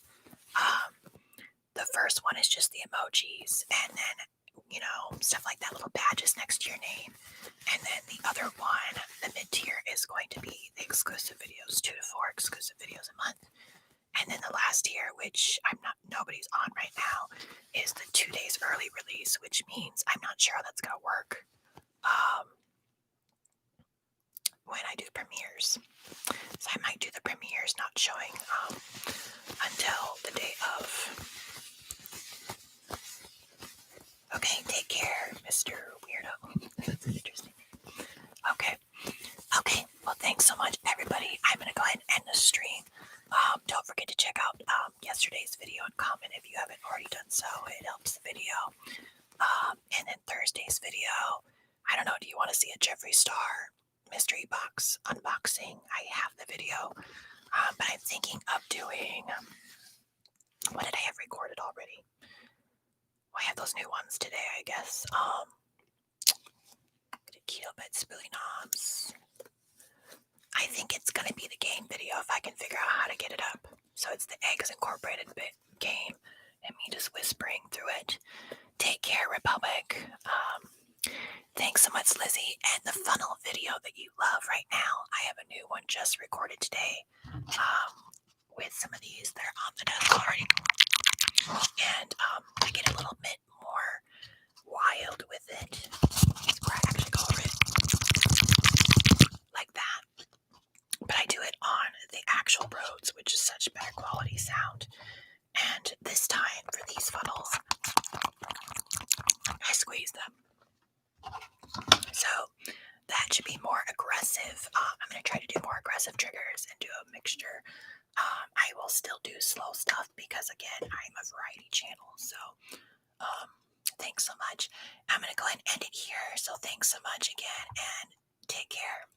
The first one is just the emojis, and then stuff like that, little badges next to your name. And then the other one, the mid-tier, is going to be the exclusive videos, 2 to 4 exclusive videos a month. And then the last tier, which nobody's on right now, is the 2 days early release, which means I'm not sure how that's going to work when I do premieres. So I might do the premieres not showing until the day of. Okay, take care, Mr. Weirdo. That's an interesting name. Okay, well, thanks so much, everybody. I'm going to go ahead and end the stream. Don't forget to check out yesterday's video and comment if you haven't already done so. It helps the video. And then Thursday's video, I don't know, do you want to see a Jeffree Star mystery box unboxing? I have the video, but I'm thinking of doing, what did I have recorded already? I have those new ones today, I guess. Keto bed spoolie knobs. I think it's going to be the game video if I can figure out how to get it up. So it's the Eggs Incorporated game and me just whispering through it. Take care, Republic. Thanks so much, Lizzie. And the funnel video that you love right now, I have a new one just recorded today with some of these that are on the desk already. And I get a little bit more wild with it. Where I actually go over it like that. But I do it on the actual Rhodes, which is such better quality sound. And this time for these funnels, I squeeze them. So that should be more aggressive. I'm going to try to do more aggressive triggers and do a mixture. I will still do slow stuff because, again, I'm a variety channel. So thanks so much. I'm going to go ahead and end it here. So thanks so much again and take care.